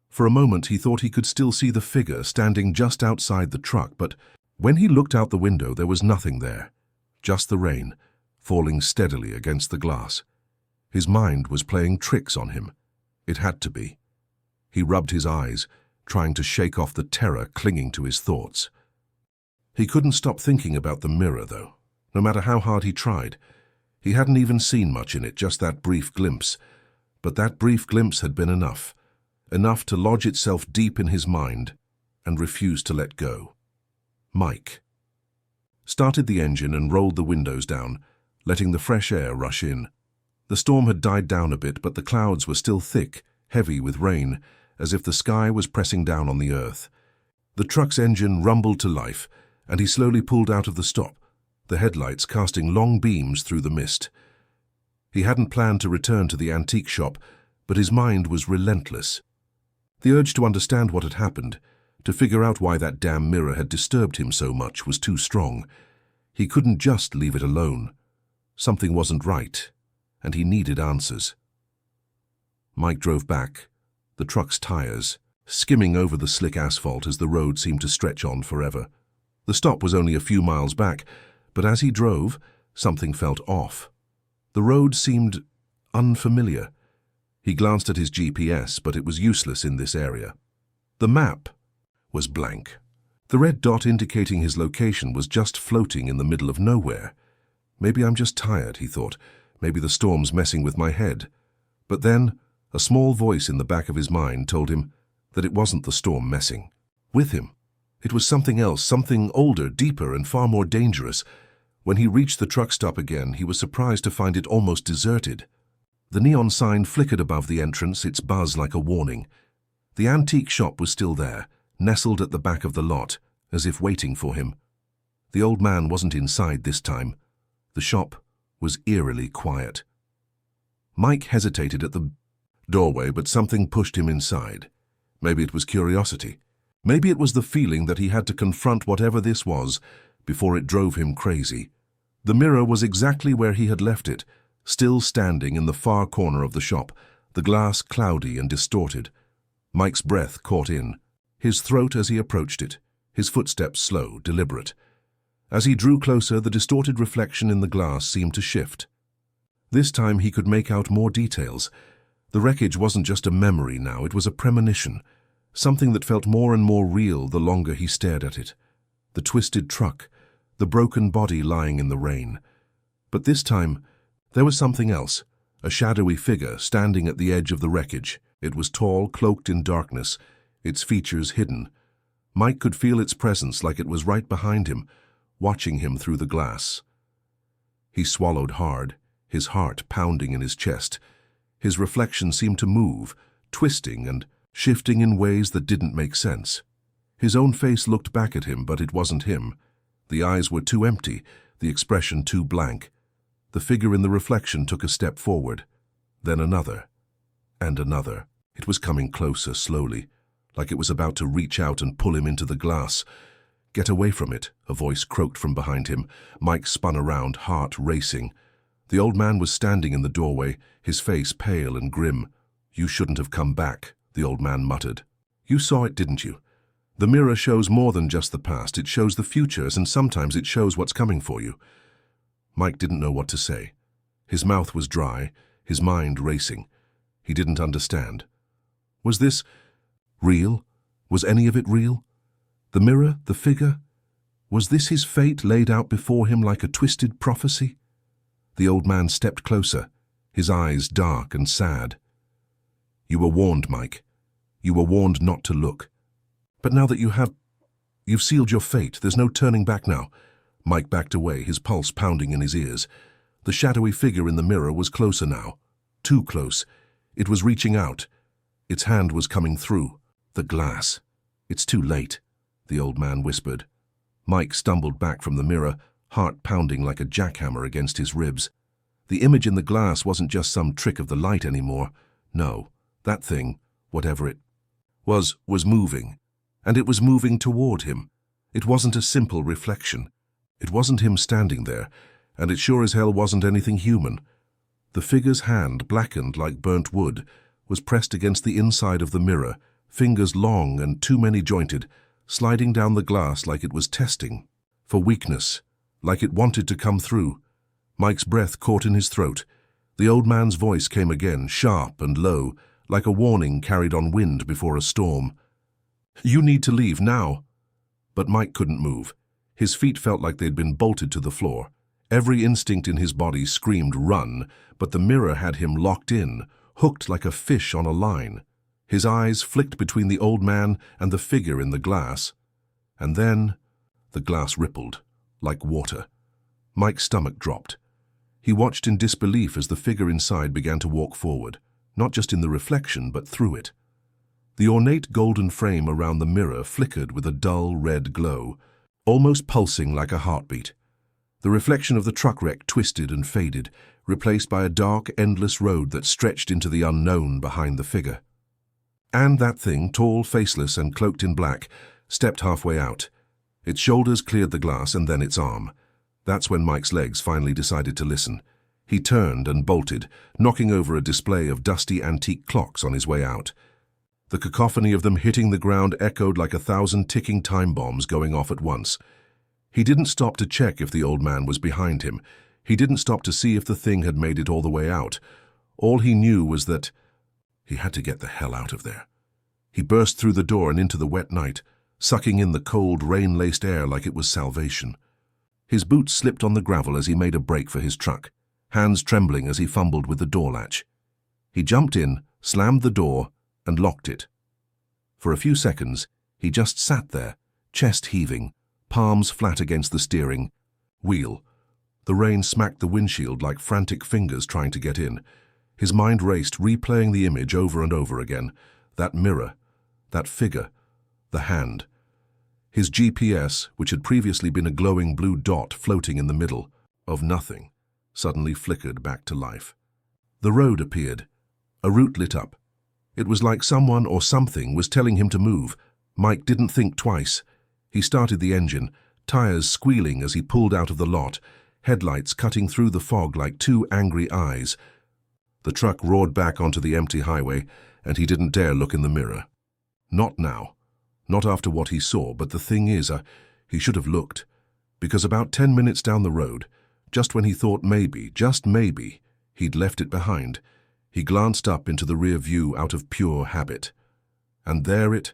For a moment he thought he could still see the figure standing just outside the truck, but when he looked out the window there was nothing there. Just the rain, falling steadily against the glass. His mind was playing tricks on him. It had to be. He rubbed his eyes, trying to shake off the terror clinging to his thoughts. He couldn't stop thinking about the mirror, though, no matter how hard he tried. He hadn't even seen much in it, just that brief glimpse. But that brief glimpse had been enough. Enough to lodge itself deep in his mind and refuse to let go. Mike started the engine and rolled the windows down, letting the fresh air rush in. The storm had died down a bit, but the clouds were still thick, heavy with rain, as if the sky was pressing down on the earth. The truck's engine rumbled to life, and he slowly pulled out of the stop, the headlights casting long beams through the mist. He hadn't planned to return to the antique shop, but his mind was relentless. The urge to understand what had happened, to figure out why that damn mirror had disturbed him so much, was too strong. He couldn't just leave it alone. Something wasn't right, and he needed answers. Mike drove back, the truck's tires skimming over the slick asphalt as the road seemed to stretch on forever. The stop was only a few miles back, but as he drove, something felt off. The road seemed unfamiliar. He glanced at his GPS, but it was useless in this area. The map was blank. The red dot indicating his location was just floating in the middle of nowhere. Maybe I'm just tired, he thought. Maybe the storm's messing with my head. But then, a small voice in the back of his mind told him that it wasn't the storm messing with him. It was something else, something older, deeper, and far more dangerous. When he reached the truck stop again, he was surprised to find it almost deserted. The neon sign flickered above the entrance, its buzz like a warning. The antique shop was still there, nestled at the back of the lot, as if waiting for him. The old man wasn't inside this time. The shop was eerily quiet. Mike hesitated at the doorway, but something pushed him inside. Maybe it was curiosity. Maybe it was the feeling that he had to confront whatever this was before it drove him crazy. The mirror was exactly where he had left it, still standing in the far corner of the shop, the glass cloudy and distorted. Mike's breath caught in, his throat as he approached it, his footsteps slow, deliberate. As he drew closer, the distorted reflection in the glass seemed to shift. This time he could make out more details. The wreckage wasn't just a memory now, it was a premonition, something that felt more and more real the longer he stared at it. The twisted truck, the broken body lying in the rain. But this time, there was something else, a shadowy figure standing at the edge of the wreckage. It was tall, cloaked in darkness, its features hidden. Mike could feel its presence like it was right behind him, watching him through the glass. He swallowed hard, his heart pounding in his chest. His reflection seemed to move, twisting and shifting in ways that didn't make sense. His own face looked back at him, but it wasn't him. The eyes were too empty, the expression too blank. The figure in the reflection took a step forward, then another, and another. It was coming closer, slowly, like it was about to reach out and pull him into the glass. "Get away from it," a voice croaked from behind him. Mike spun around, heart racing. The old man was standing in the doorway, his face pale and grim. "You shouldn't have come back," the old man muttered. "You saw it, didn't you? The mirror shows more than just the past. It shows the futures, and sometimes it shows what's coming for you." Mike didn't know what to say. His mouth was dry, his mind racing. He didn't understand. Was this real? Was any of it real? The mirror, the figure? Was this his fate laid out before him like a twisted prophecy? The old man stepped closer, his eyes dark and sad. "You were warned, Mike. You were warned not to look. But now that you've sealed your fate, there's no turning back now." Mike backed away, his pulse pounding in his ears. The shadowy figure in the mirror was closer now. Too close. It was reaching out. Its hand was coming through the glass. "It's too late," the old man whispered. Mike stumbled back from the mirror, heart pounding like a jackhammer against his ribs. The image in the glass wasn't just some trick of the light anymore. No, that thing, whatever it was moving. And it was moving toward him. It wasn't a simple reflection. It wasn't him standing there, and it sure as hell wasn't anything human. The figure's hand, blackened like burnt wood, was pressed against the inside of the mirror, fingers long and too many jointed, sliding down the glass like it was testing for weakness, like it wanted to come through. Mike's breath caught in his throat. The old man's voice came again, sharp and low, like a warning carried on wind before a storm. "You need to leave now." But Mike couldn't move. His feet felt like they'd been bolted to the floor. Every instinct in his body screamed run, but the mirror had him locked in, hooked like a fish on a line. His eyes flicked between the old man and the figure in the glass. And then the glass rippled, like water. Mike's stomach dropped. He watched in disbelief as the figure inside began to walk forward, not just in the reflection, but through it. The ornate golden frame around the mirror flickered with a dull red glow, almost pulsing like a heartbeat. The reflection of the truck wreck twisted and faded, replaced by a dark, endless road that stretched into the unknown behind the figure. And that thing, tall, faceless, and cloaked in black, stepped halfway out. Its shoulders cleared the glass and then its arm. That's when Mike's legs finally decided to listen. He turned and bolted, knocking over a display of dusty antique clocks on his way out. The cacophony of them hitting the ground echoed like 1,000 ticking time bombs going off at once. He didn't stop to check if the old man was behind him. He didn't stop to see if the thing had made it all the way out. All he knew was that he had to get the hell out of there. He burst through the door and into the wet night, sucking in the cold, rain-laced air like it was salvation. His boots slipped on the gravel as he made a break for his truck, hands trembling as he fumbled with the door latch. He jumped in, slammed the door, and locked it. For a few seconds, he just sat there, chest heaving, palms flat against the steering wheel. The rain smacked the windshield like frantic fingers trying to get in. His mind raced, replaying the image over and over again. That mirror, that figure, the hand. His GPS, which had previously been a glowing blue dot floating in the middle of nothing, suddenly flickered back to life. The road appeared. A route lit up. It was like someone or something was telling him to move. Mike didn't think twice. He started the engine, tires squealing as he pulled out of the lot, headlights cutting through the fog like two angry eyes. The truck roared back onto the empty highway, and he didn't dare look in the mirror. Not now. Not after what he saw, but the thing is, he should have looked. Because about 10 minutes down the road, just when he thought maybe, just maybe, he'd left it behind, he glanced up into the rear view out of pure habit. And there it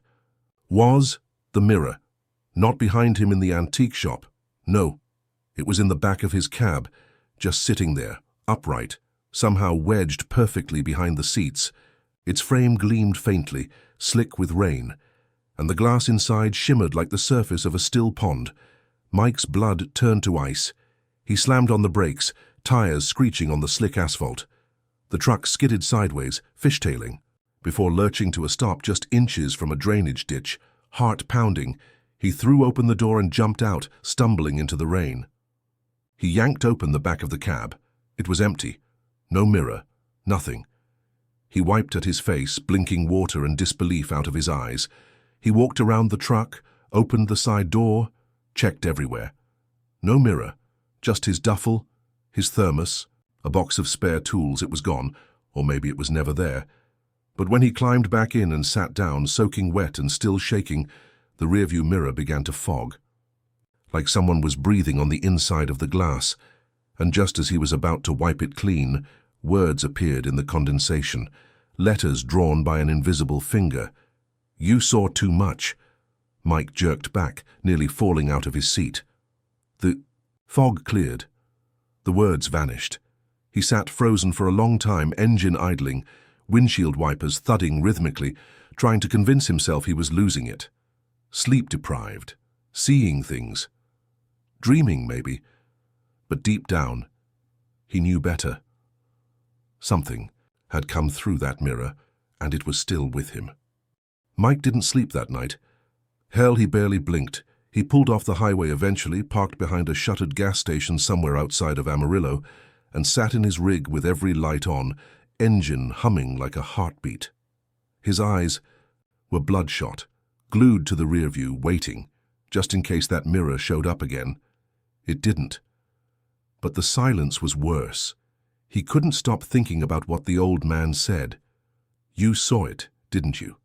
was, the mirror. Not behind him in the antique shop. No, it was in the back of his cab, just sitting there, upright, somehow wedged perfectly behind the seats. Its frame gleamed faintly, slick with rain, and the glass inside shimmered like the surface of a still pond. Mike's blood turned to ice. He slammed on the brakes, tires screeching on the slick asphalt. The truck skidded sideways, fishtailing, before lurching to a stop just inches from a drainage ditch. Heart pounding, he threw open the door and jumped out, stumbling into the rain. He yanked open the back of the cab. It was empty. No mirror. Nothing. He wiped at his face, blinking water and disbelief out of his eyes. He walked around the truck, opened the side door, checked everywhere. No mirror, just his duffel, his thermos, a box of spare tools. It was gone, or maybe it was never there. But when he climbed back in and sat down, soaking wet and still shaking, the rearview mirror began to fog. Like someone was breathing on the inside of the glass, and just as he was about to wipe it clean, words appeared in the condensation, letters drawn by an invisible finger. "You saw too much." Mike jerked back, nearly falling out of his seat. The fog cleared. The words vanished. He sat frozen for a long time, engine idling, windshield wipers thudding rhythmically, trying to convince himself he was losing it. Sleep-deprived, seeing things. Dreaming, maybe. But deep down, he knew better. Something had come through that mirror, and it was still with him. Mike didn't sleep that night. Hell, he barely blinked. He pulled off the highway eventually, parked behind a shuttered gas station somewhere outside of Amarillo, and sat in his rig with every light on, engine humming like a heartbeat. His eyes were bloodshot, glued to the rear view, waiting, just in case that mirror showed up again. It didn't. But the silence was worse. He couldn't stop thinking about what the old man said. "You saw it, didn't you?"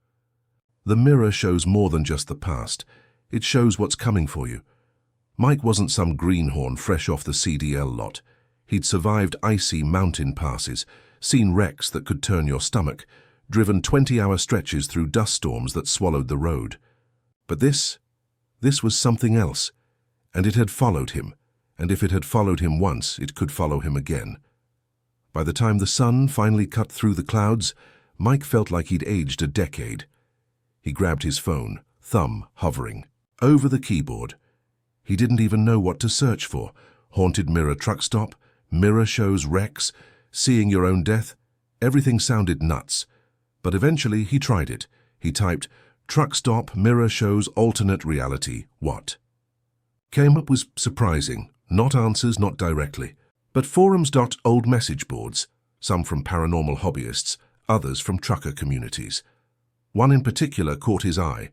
The mirror shows more than just the past. It shows what's coming for you. Mike wasn't some greenhorn fresh off the CDL lot. He'd survived icy mountain passes, seen wrecks that could turn your stomach, driven 20-hour stretches through dust storms that swallowed the road. But this was something else, and it had followed him, and if it had followed him once, it could follow him again. By the time the sun finally cut through the clouds, Mike felt like he'd aged a decade. He grabbed his phone, thumb hovering over the keyboard. He didn't even know what to search for. Haunted mirror truck stop, mirror shows wrecks, seeing your own death. Everything sounded nuts. But eventually he tried it. He typed, "Truck stop, mirror shows alternate reality, what?" Came up was surprising, not answers, not directly, but forums.old message boards, some from paranormal hobbyists, others from trucker communities. One in particular caught his eye,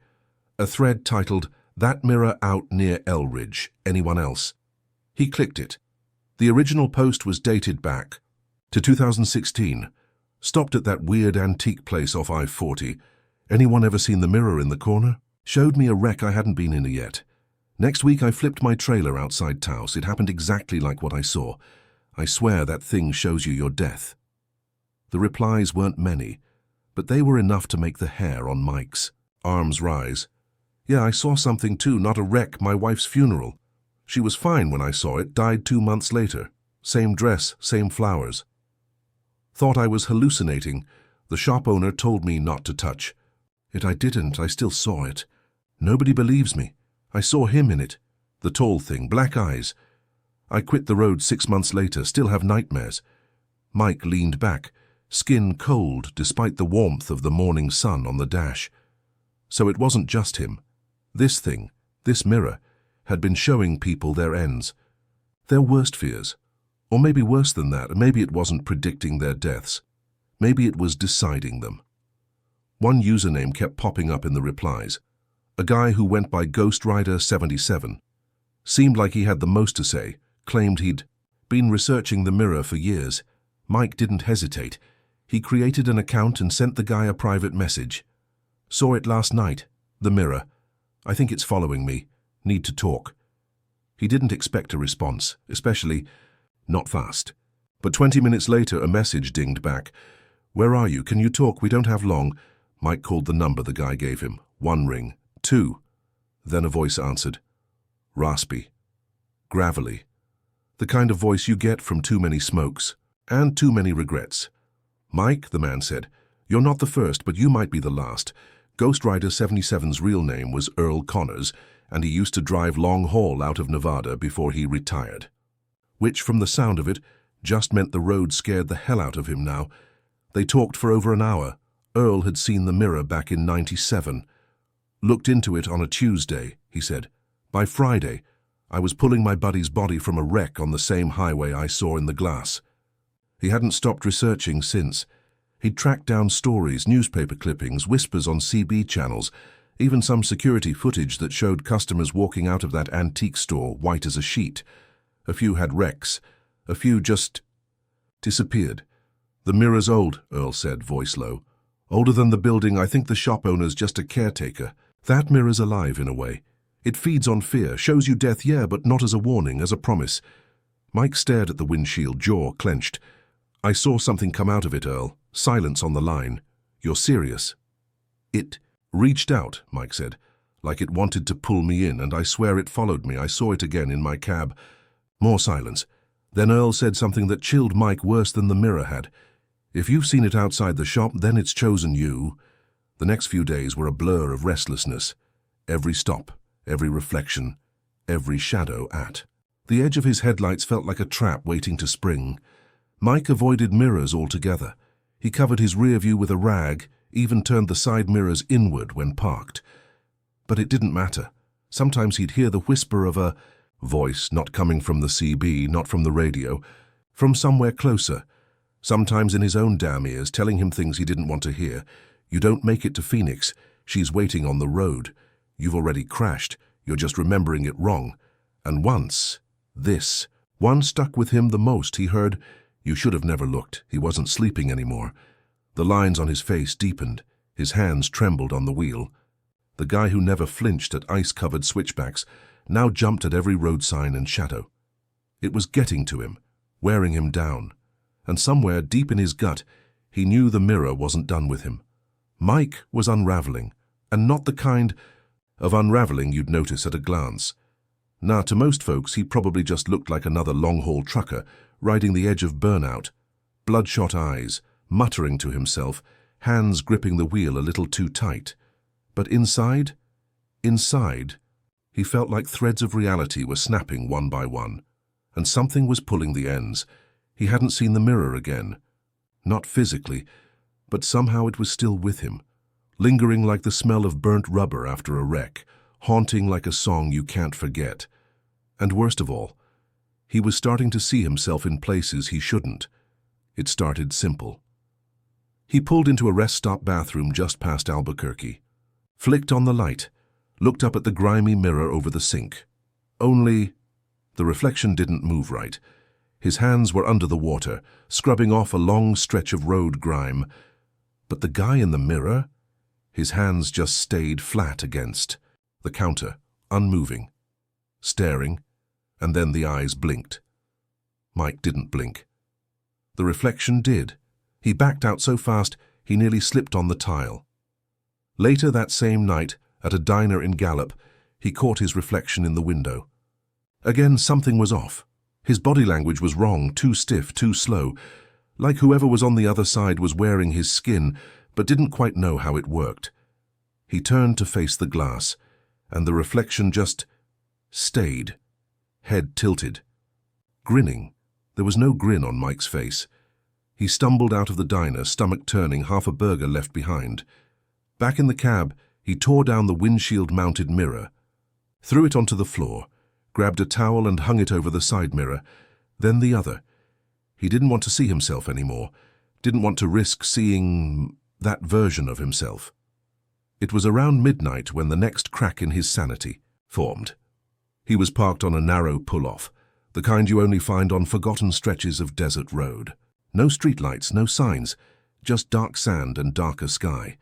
a thread titled, "That mirror out near Elridge, anyone else?" He clicked it. The original post was dated back to 2016. "Stopped at that weird antique place off I-40. Anyone ever seen the mirror in the corner? Showed me a wreck I hadn't been in yet. Next week I flipped my trailer outside Taos. It happened exactly like what I saw. I swear that thing shows you your death." The replies weren't many, but they were enough to make the hair on Mike's arms rise. "Yeah, I saw something too, not a wreck, my wife's funeral. She was fine when I saw it, died 2 months later. Same dress, same flowers. Thought I was hallucinating. The shop owner told me not to touch it. I didn't, I still saw it. Nobody believes me. I saw him in it. The tall thing, black eyes. I quit the road 6 months later, still have nightmares." Mike leaned back, skin cold despite the warmth of the morning sun on the dash. So it wasn't just him. This thing, this mirror, had been showing people their ends, their worst fears. Or maybe worse than that, maybe it wasn't predicting their deaths. Maybe it was deciding them. One username kept popping up in the replies. A guy who went by Ghost Rider 77. Seemed like he had the most to say, claimed he'd been researching the mirror for years. Mike didn't hesitate. He created an account and sent the guy a private message. "Saw it last night. The mirror. I think it's following me. Need to talk." He didn't expect a response, especially not fast. But 20 minutes later, a message dinged back. "Where are you? Can you talk? We don't have long." Mike called the number the guy gave him. 1 ring, 2. Then a voice answered. Raspy. Gravelly. The kind of voice you get from too many smokes and too many regrets. "Mike," the man said, "you're not the first, but you might be the last. Ghost Rider 77's real name was Earl Connors, and he used to drive long haul out of Nevada before he retired." Which, from the sound of it, just meant the road scared the hell out of him now. They talked for over an hour. Earl had seen the mirror back in '97. "Looked into it on a Tuesday," he said. "By Friday, I was pulling my buddy's body from a wreck on the same highway I saw in the glass." He hadn't stopped researching since. He'd tracked down stories, newspaper clippings, whispers on CB channels, even some security footage that showed customers walking out of that antique store white as a sheet. A few had wrecks. A few just disappeared. "The mirror's old," Earl said, voice low. "Older than the building. I think the shop owner's just a caretaker. That mirror's alive in a way. It feeds on fear, shows you death, yeah, but not as a warning, as a promise." Mike stared at the windshield, jaw clenched. "I saw something come out of it, Earl. Silence on the line. You're serious?" "It reached out," Mike said, "like it wanted to pull me in, and I swear it followed me. I saw it again in my cab." More silence. Then Earl said something that chilled Mike worse than the mirror had. "If you've seen it outside the shop, then it's chosen you." The next few days were a blur of restlessness. Every stop, every reflection, every shadow at the edge of his headlights felt like a trap waiting to spring. Mike avoided mirrors altogether. He covered his rear view with a rag, even turned the side mirrors inward when parked. But it didn't matter. Sometimes he'd hear the whisper of a voice, not coming from the CB, not from the radio, from somewhere closer. Sometimes in his own damn ears, telling him things he didn't want to hear. "You don't make it to Phoenix. She's waiting on the road. You've already crashed. You're just remembering it wrong." And once, one stuck with him the most. He heard, "You should have never looked." He wasn't sleeping anymore. The lines on his face deepened. His hands trembled on the wheel. The guy who never flinched at ice-covered switchbacks now jumped at every road sign and shadow. It was getting to him, wearing him down. And somewhere deep in his gut, he knew the mirror wasn't done with him. Mike was unraveling, and not the kind of unraveling you'd notice at a glance. Nah, to most folks, he probably just looked like another long-haul trucker, riding the edge of burnout. Bloodshot eyes, muttering to himself, hands gripping the wheel a little too tight. But inside, he felt like threads of reality were snapping one by one, and something was pulling the ends. He hadn't seen the mirror again. Not physically, but somehow it was still with him, lingering like the smell of burnt rubber after a wreck, haunting like a song you can't forget. And worst of all, he was starting to see himself in places he shouldn't. It started simple. He pulled into a rest stop bathroom just past Albuquerque, flicked on the light, looked up at the grimy mirror over the sink. Only the reflection didn't move right. His hands were under the water, scrubbing off a long stretch of road grime. But the guy in the mirror, his hands just stayed flat against the counter, unmoving, staring, and then the eyes blinked. Mike didn't blink. The reflection did. He backed out so fast he nearly slipped on the tile. Later that same night, at a diner in Gallup, he caught his reflection in the window. Again, something was off. His body language was wrong, too stiff, too slow, like whoever was on the other side was wearing his skin, but didn't quite know how it worked. He turned to face the glass, and the reflection just stayed, head tilted, grinning. There was no grin on Mike's face. He stumbled out of the diner, stomach turning, half a burger left behind. Back in the cab, he tore down the windshield-mounted mirror, threw it onto the floor, grabbed a towel and hung it over the side mirror, then the other. He didn't want to see himself anymore, didn't want to risk seeing that version of himself. It was around midnight when the next crack in his sanity formed. He was parked on a narrow pull-off, the kind you only find on forgotten stretches of desert road. No streetlights, no signs, just dark sand and darker sky.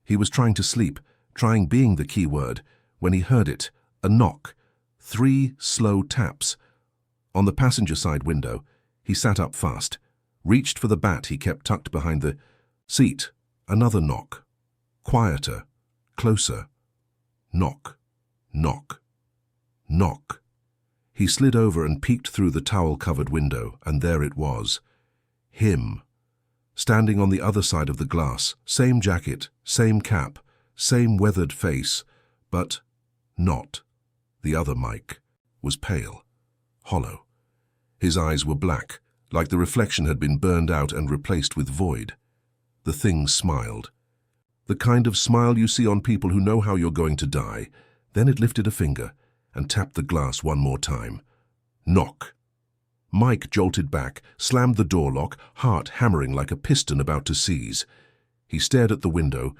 He was trying to sleep, trying being the key word, when he heard it, a knock, 3 slow taps. On the passenger side window, he sat up fast, reached for the bat he kept tucked behind the seat. Another knock. Quieter, closer. Knock, knock, knock. He slid over and peeked through the towel-covered window, and there it was. Him. Standing on the other side of the glass, same jacket, same cap, same weathered face, but not. The other Mike was pale, hollow. His eyes were black, like the reflection had been burned out and replaced with void. The thing smiled. The kind of smile you see on people who know how you're going to die. Then it lifted a finger and tapped the glass one more time. Knock. Mike jolted back, slammed the door lock, heart hammering like a piston about to seize. He stared at the window,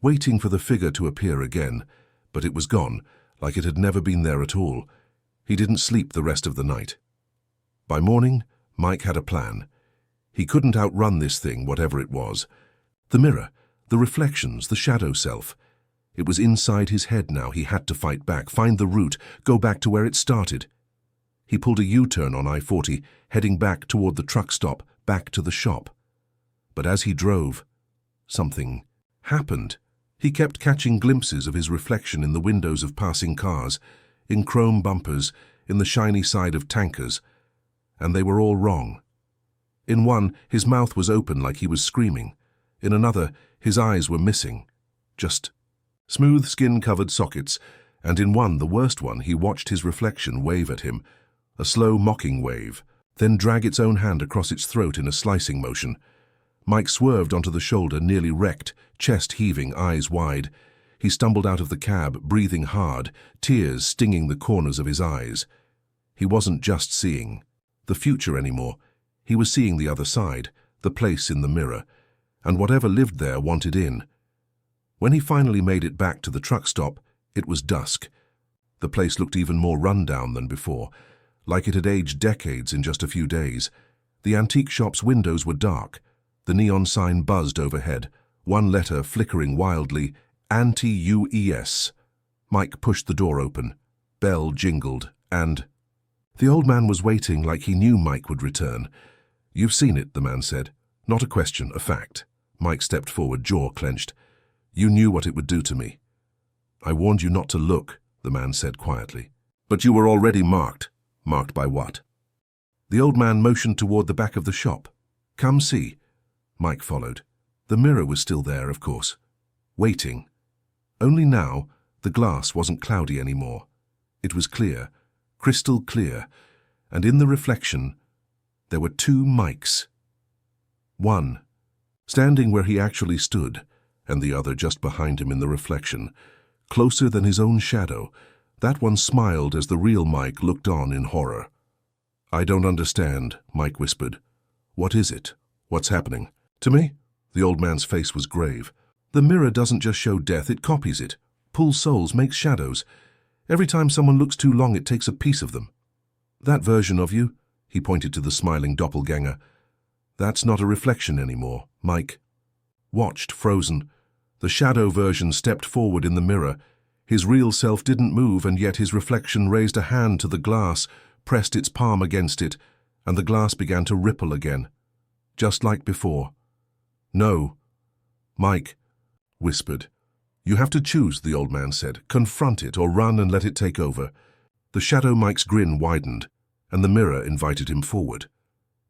waiting for the figure to appear again, but it was gone, like it had never been there at all. He didn't sleep the rest of the night. By morning, Mike had a plan. He couldn't outrun this thing, whatever it was. The mirror, the reflections, the shadow self. It was inside his head now. He had to fight back, find the route, go back to where it started. He pulled a U-turn on I-40, heading back toward the truck stop, back to the shop. But as he drove, something happened. He kept catching glimpses of his reflection in the windows of passing cars, in chrome bumpers, in the shiny side of tankers, and they were all wrong. In one, his mouth was open like he was screaming. In another, his eyes were missing. Just smooth skin-covered sockets, and in one, the worst one, he watched his reflection wave at him, a slow, mocking wave, then drag its own hand across its throat in a slicing motion. Mike swerved onto the shoulder, nearly wrecked, chest heaving, eyes wide. He stumbled out of the cab, breathing hard, tears stinging the corners of his eyes. He wasn't just seeing the future anymore. He was seeing the other side, the place in the mirror, and whatever lived there wanted in. When he finally made it back to the truck stop, it was dusk. The place looked even more run-down than before, like it had aged decades in just a few days. The antique shop's windows were dark. The neon sign buzzed overhead, one letter flickering wildly, anti-UES. Mike pushed the door open. Bell jingled, and the old man was waiting like he knew Mike would return. "You've seen it," the man said. "Not a question, a fact." Mike stepped forward, jaw clenched. "You knew what it would do to me." "I warned you not to look," the man said quietly. "But you were already marked." "Marked by what?" The old man motioned toward the back of the shop. "Come see." Mike followed. The mirror was still there, of course, waiting. Only now, the glass wasn't cloudy anymore. It was clear, crystal clear, and in the reflection, there were 2 Mikes. One, standing where he actually stood, and the other just behind him in the reflection, closer than his own shadow. That one smiled as the real Mike looked on in horror. "I don't understand," Mike whispered. "What is it? What's happening?" "To me?" The old man's face was grave. "The mirror doesn't just show death, it copies it, pulls souls, makes shadows. Every time someone looks too long, it takes a piece of them. That version of you," he pointed to the smiling doppelganger, "that's not a reflection anymore." Mike watched, frozen. The shadow version stepped forward in the mirror. His real self didn't move, and yet his reflection raised a hand to the glass, pressed its palm against it, and the glass began to ripple again, just like before. "No," Mike whispered. "You have to choose," the old man said. "Confront it or run and let it take over." The shadow Mike's grin widened, and the mirror invited him forward.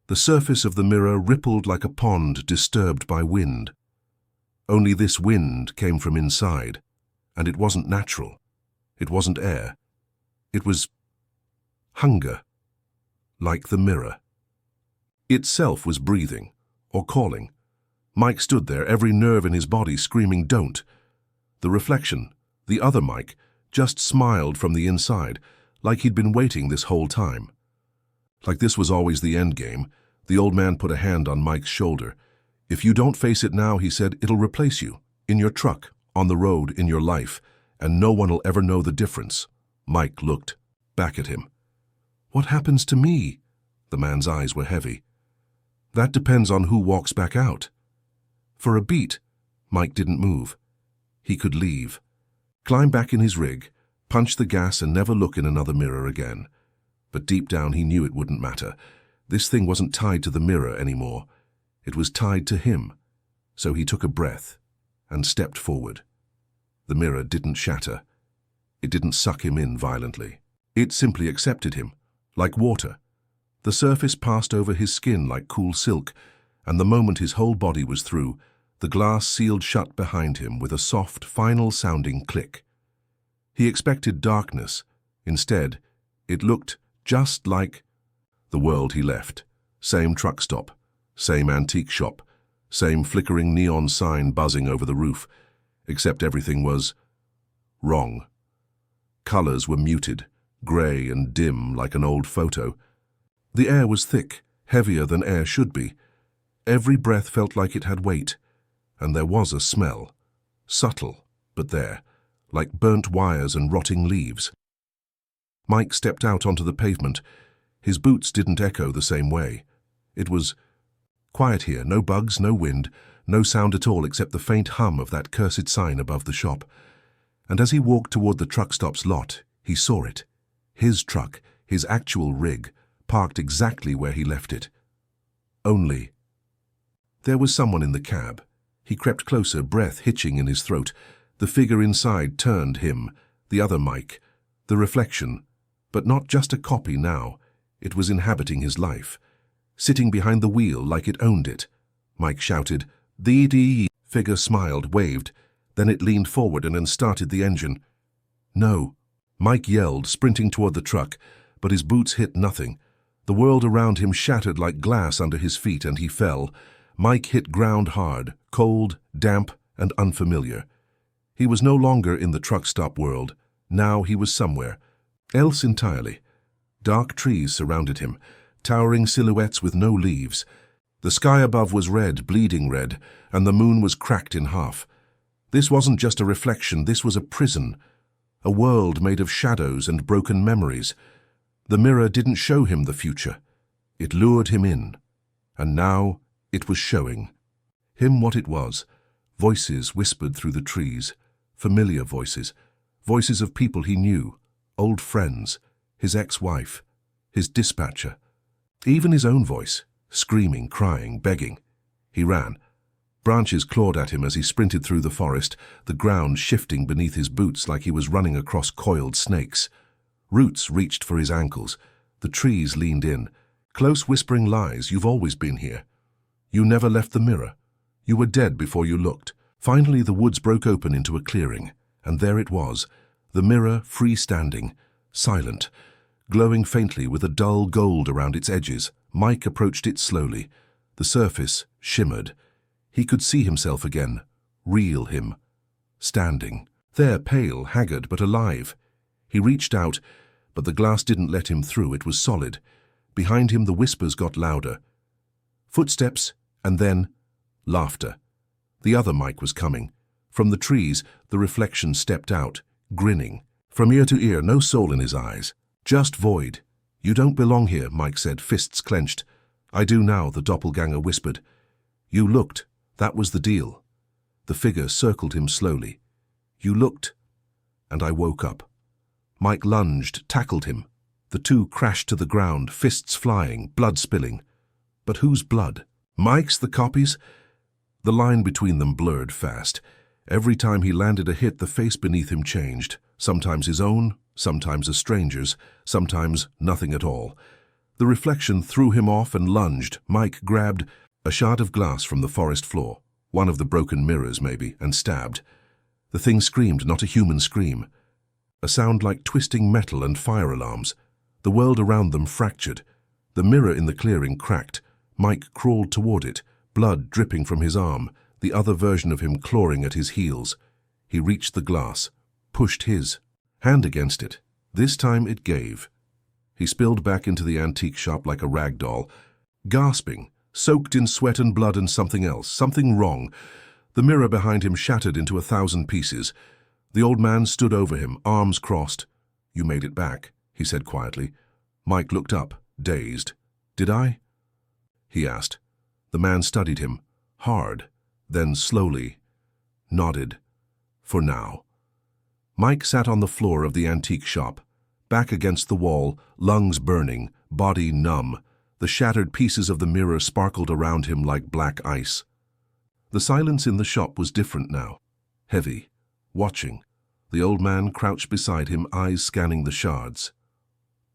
The surface of the mirror rippled like a pond disturbed by wind. Only this wind came from inside, and it wasn't natural. It wasn't air. It was hunger, like the mirror. Itself was breathing, or calling. Mike stood there, every nerve in his body screaming, "Don't!" The reflection, the other Mike, just smiled from the inside, like he'd been waiting this whole time. Like this was always the end game. The old man put a hand on Mike's shoulder. "If you don't face it now," he said, "it'll replace you, in your truck, on the road, in your life, and no one will ever know the difference." Mike looked back at him. "What happens to me?" The man's eyes were heavy. "That depends on who walks back out." For a beat, Mike didn't move. He could leave, climb back in his rig, punch the gas and never look in another mirror again. But deep down he knew it wouldn't matter. This thing wasn't tied to the mirror anymore. It was tied to him. So he took a breath and stepped forward. The mirror didn't shatter. It didn't suck him in violently. It simply accepted him, like water. The surface passed over his skin like cool silk, and the moment his whole body was through, the glass sealed shut behind him with a soft, final-sounding click. He expected darkness. Instead, it looked just like the world he left. Same truck stop, same antique shop, same flickering neon sign buzzing over the roof, except everything was wrong. Colors were muted, gray and dim like an old photo. The air was thick, heavier than air should be. Every breath felt like it had weight, and there was a smell, subtle, but there, like burnt wires and rotting leaves. Mike stepped out onto the pavement. His boots didn't echo the same way. It was quiet here, no bugs, no wind, no sound at all except the faint hum of that cursed sign above the shop. And as he walked toward the truck stop's lot, he saw it. His truck, his actual rig, parked exactly where he left it. Only there was someone in the cab. He crept closer, breath hitching in his throat. The figure inside turned him, the other Mike, the reflection, but not just a copy now. It was inhabiting his life, sitting behind the wheel like it owned it. Mike shouted, "The figure smiled, waved, then it leaned forward and started the engine. "No," Mike yelled, sprinting toward the truck, but his boots hit nothing. The world around him shattered like glass under his feet, and he fell. Mike hit ground hard, cold, damp, and unfamiliar. He was no longer in the truck stop world. Now he was somewhere else entirely. Dark trees surrounded him, towering silhouettes with no leaves. The sky above was red, bleeding red, and the moon was cracked in half. This wasn't just a reflection, this was a prison, a world made of shadows and broken memories. The mirror didn't show him the future. It lured him in, and now it was showing him what it was. Voices whispered through the trees, familiar voices, voices of people he knew, old friends, his ex-wife, his dispatcher, even his own voice, screaming, crying, begging. He ran. Branches clawed at him as he sprinted through the forest, the ground shifting beneath his boots like he was running across coiled snakes. Roots reached for his ankles. The trees leaned in. Close whispering lies, "You've always been here. You never left the mirror. You were dead before you looked." Finally, the woods broke open into a clearing, and there it was, the mirror freestanding, silent, glowing faintly with a dull gold around its edges. Mike approached it slowly. The surface shimmered. He could see himself again, Real him. Standing. There, pale, haggard, but alive. He reached out, but the glass didn't let him through. It was solid. Behind him the whispers got louder. Footsteps, and then laughter. The other Mike was coming. From the trees, the reflection stepped out, grinning. From ear to ear, no soul in his eyes. Just void. "You don't belong here," Mike said, fists clenched. "I do now," the doppelganger whispered. "You looked. That was the deal." The figure circled him slowly. "You looked." And I woke up. Mike lunged, tackled him. The two crashed to the ground, fists flying, blood spilling. But whose blood? Mike's, the copy's? The line between them blurred fast. Every time he landed a hit, the face beneath him changed. Sometimes his own, sometimes a stranger's, sometimes nothing at all. The reflection threw him off and lunged. Mike grabbed a shard of glass from the forest floor, one of the broken mirrors maybe, and stabbed. The thing screamed, not a human scream. A sound like twisting metal and fire alarms. The world around them fractured. The mirror in the clearing cracked. Mike crawled toward it, blood dripping from his arm, the other version of him clawing at his heels. He reached the glass, pushed his hand against it. This time it gave. He spilled back into the antique shop like a rag doll, gasping, soaked in sweat and blood and something else, something wrong. The mirror behind him shattered into 1,000 pieces. The old man stood over him, arms crossed. "You made it back," he said quietly. Mike looked up, dazed. "Did I?" he asked. The man studied him, hard, then slowly nodded. "For now." Mike sat on the floor of the antique shop, back against the wall, lungs burning, body numb. The shattered pieces of the mirror sparkled around him like black ice. The silence in the shop was different now, heavy, watching. The old man crouched beside him, eyes scanning the shards.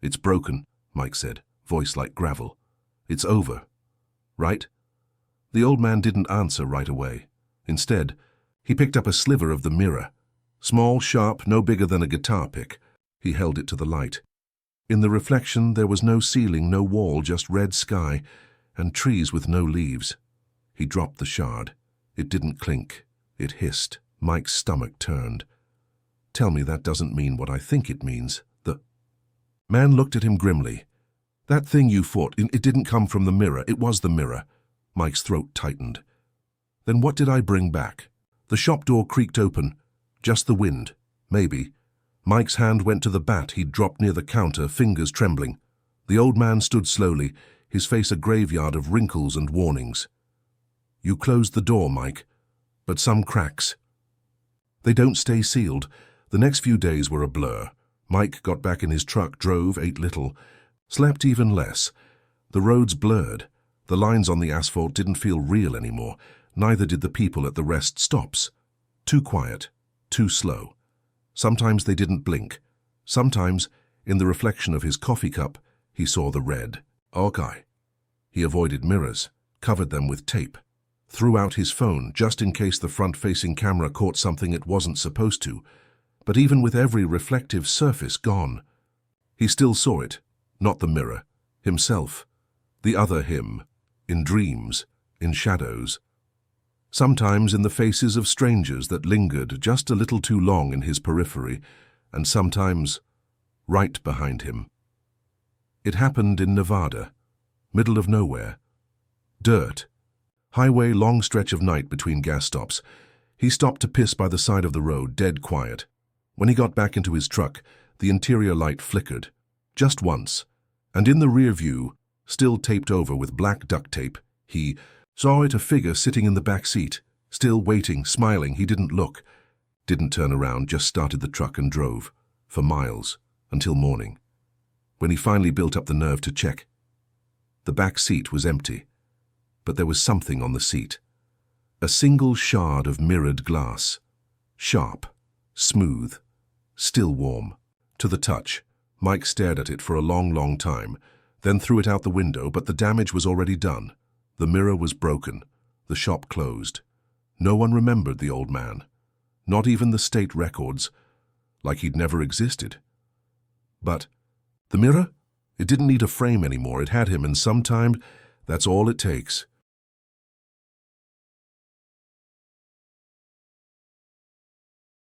"It's broken," Mike said, voice like gravel. "It's over, right?" The old man didn't answer right away. Instead, he picked up a sliver of the mirror. Small, sharp, no bigger than a guitar pick. He held it to the light. In the reflection, there was no ceiling, no wall, just red sky and trees with no leaves. He dropped the shard. It didn't clink. It hissed. Mike's stomach turned. "Tell me that doesn't mean what I think it means." The man looked at him grimly. "That thing you fought, it didn't come from the mirror. It was the mirror." Mike's throat tightened. "Then what did I bring back?" The shop door creaked open. Just the wind, maybe. Mike's hand went to the bat he'd dropped near the counter, fingers trembling. The old man stood slowly, his face a graveyard of wrinkles and warnings. "You closed the door, Mike, but some cracks. They don't stay sealed." The next few days were a blur. Mike got back in his truck, drove, ate little, slept even less. The roads blurred. The lines on the asphalt didn't feel real anymore. Neither did the people at the rest stops. Too quiet, too slow. Sometimes they didn't blink. Sometimes, in the reflection of his coffee cup, he saw the red. Okay. He avoided mirrors, covered them with tape, threw out his phone just in case the front-facing camera caught something it wasn't supposed to. But even with every reflective surface gone, he still saw it, not the mirror, himself, the other him, in dreams, in shadows. Sometimes in the faces of strangers that lingered just a little too long in his periphery, and sometimes right behind him. It happened in Nevada, middle of nowhere. Dirt. Highway, long stretch of night between gas stops. He stopped to piss by the side of the road, dead quiet. When he got back into his truck, the interior light flickered, just once, and in the rear view, still taped over with black duct tape, he saw a figure sitting in the back seat, still waiting, smiling. He didn't look, didn't turn around, just started the truck and drove, for miles, until morning. When he finally built up the nerve to check, the back seat was empty, but there was something on the seat. A single shard of mirrored glass, sharp, smooth, still warm. To the touch, Mike stared at it for a long, long time, then threw it out the window, but the damage was already done. The mirror was broken, the shop closed. No one remembered the old man, not even the state records, like he'd never existed. But the mirror? It didn't need a frame anymore. It had him, and sometime that's all it takes.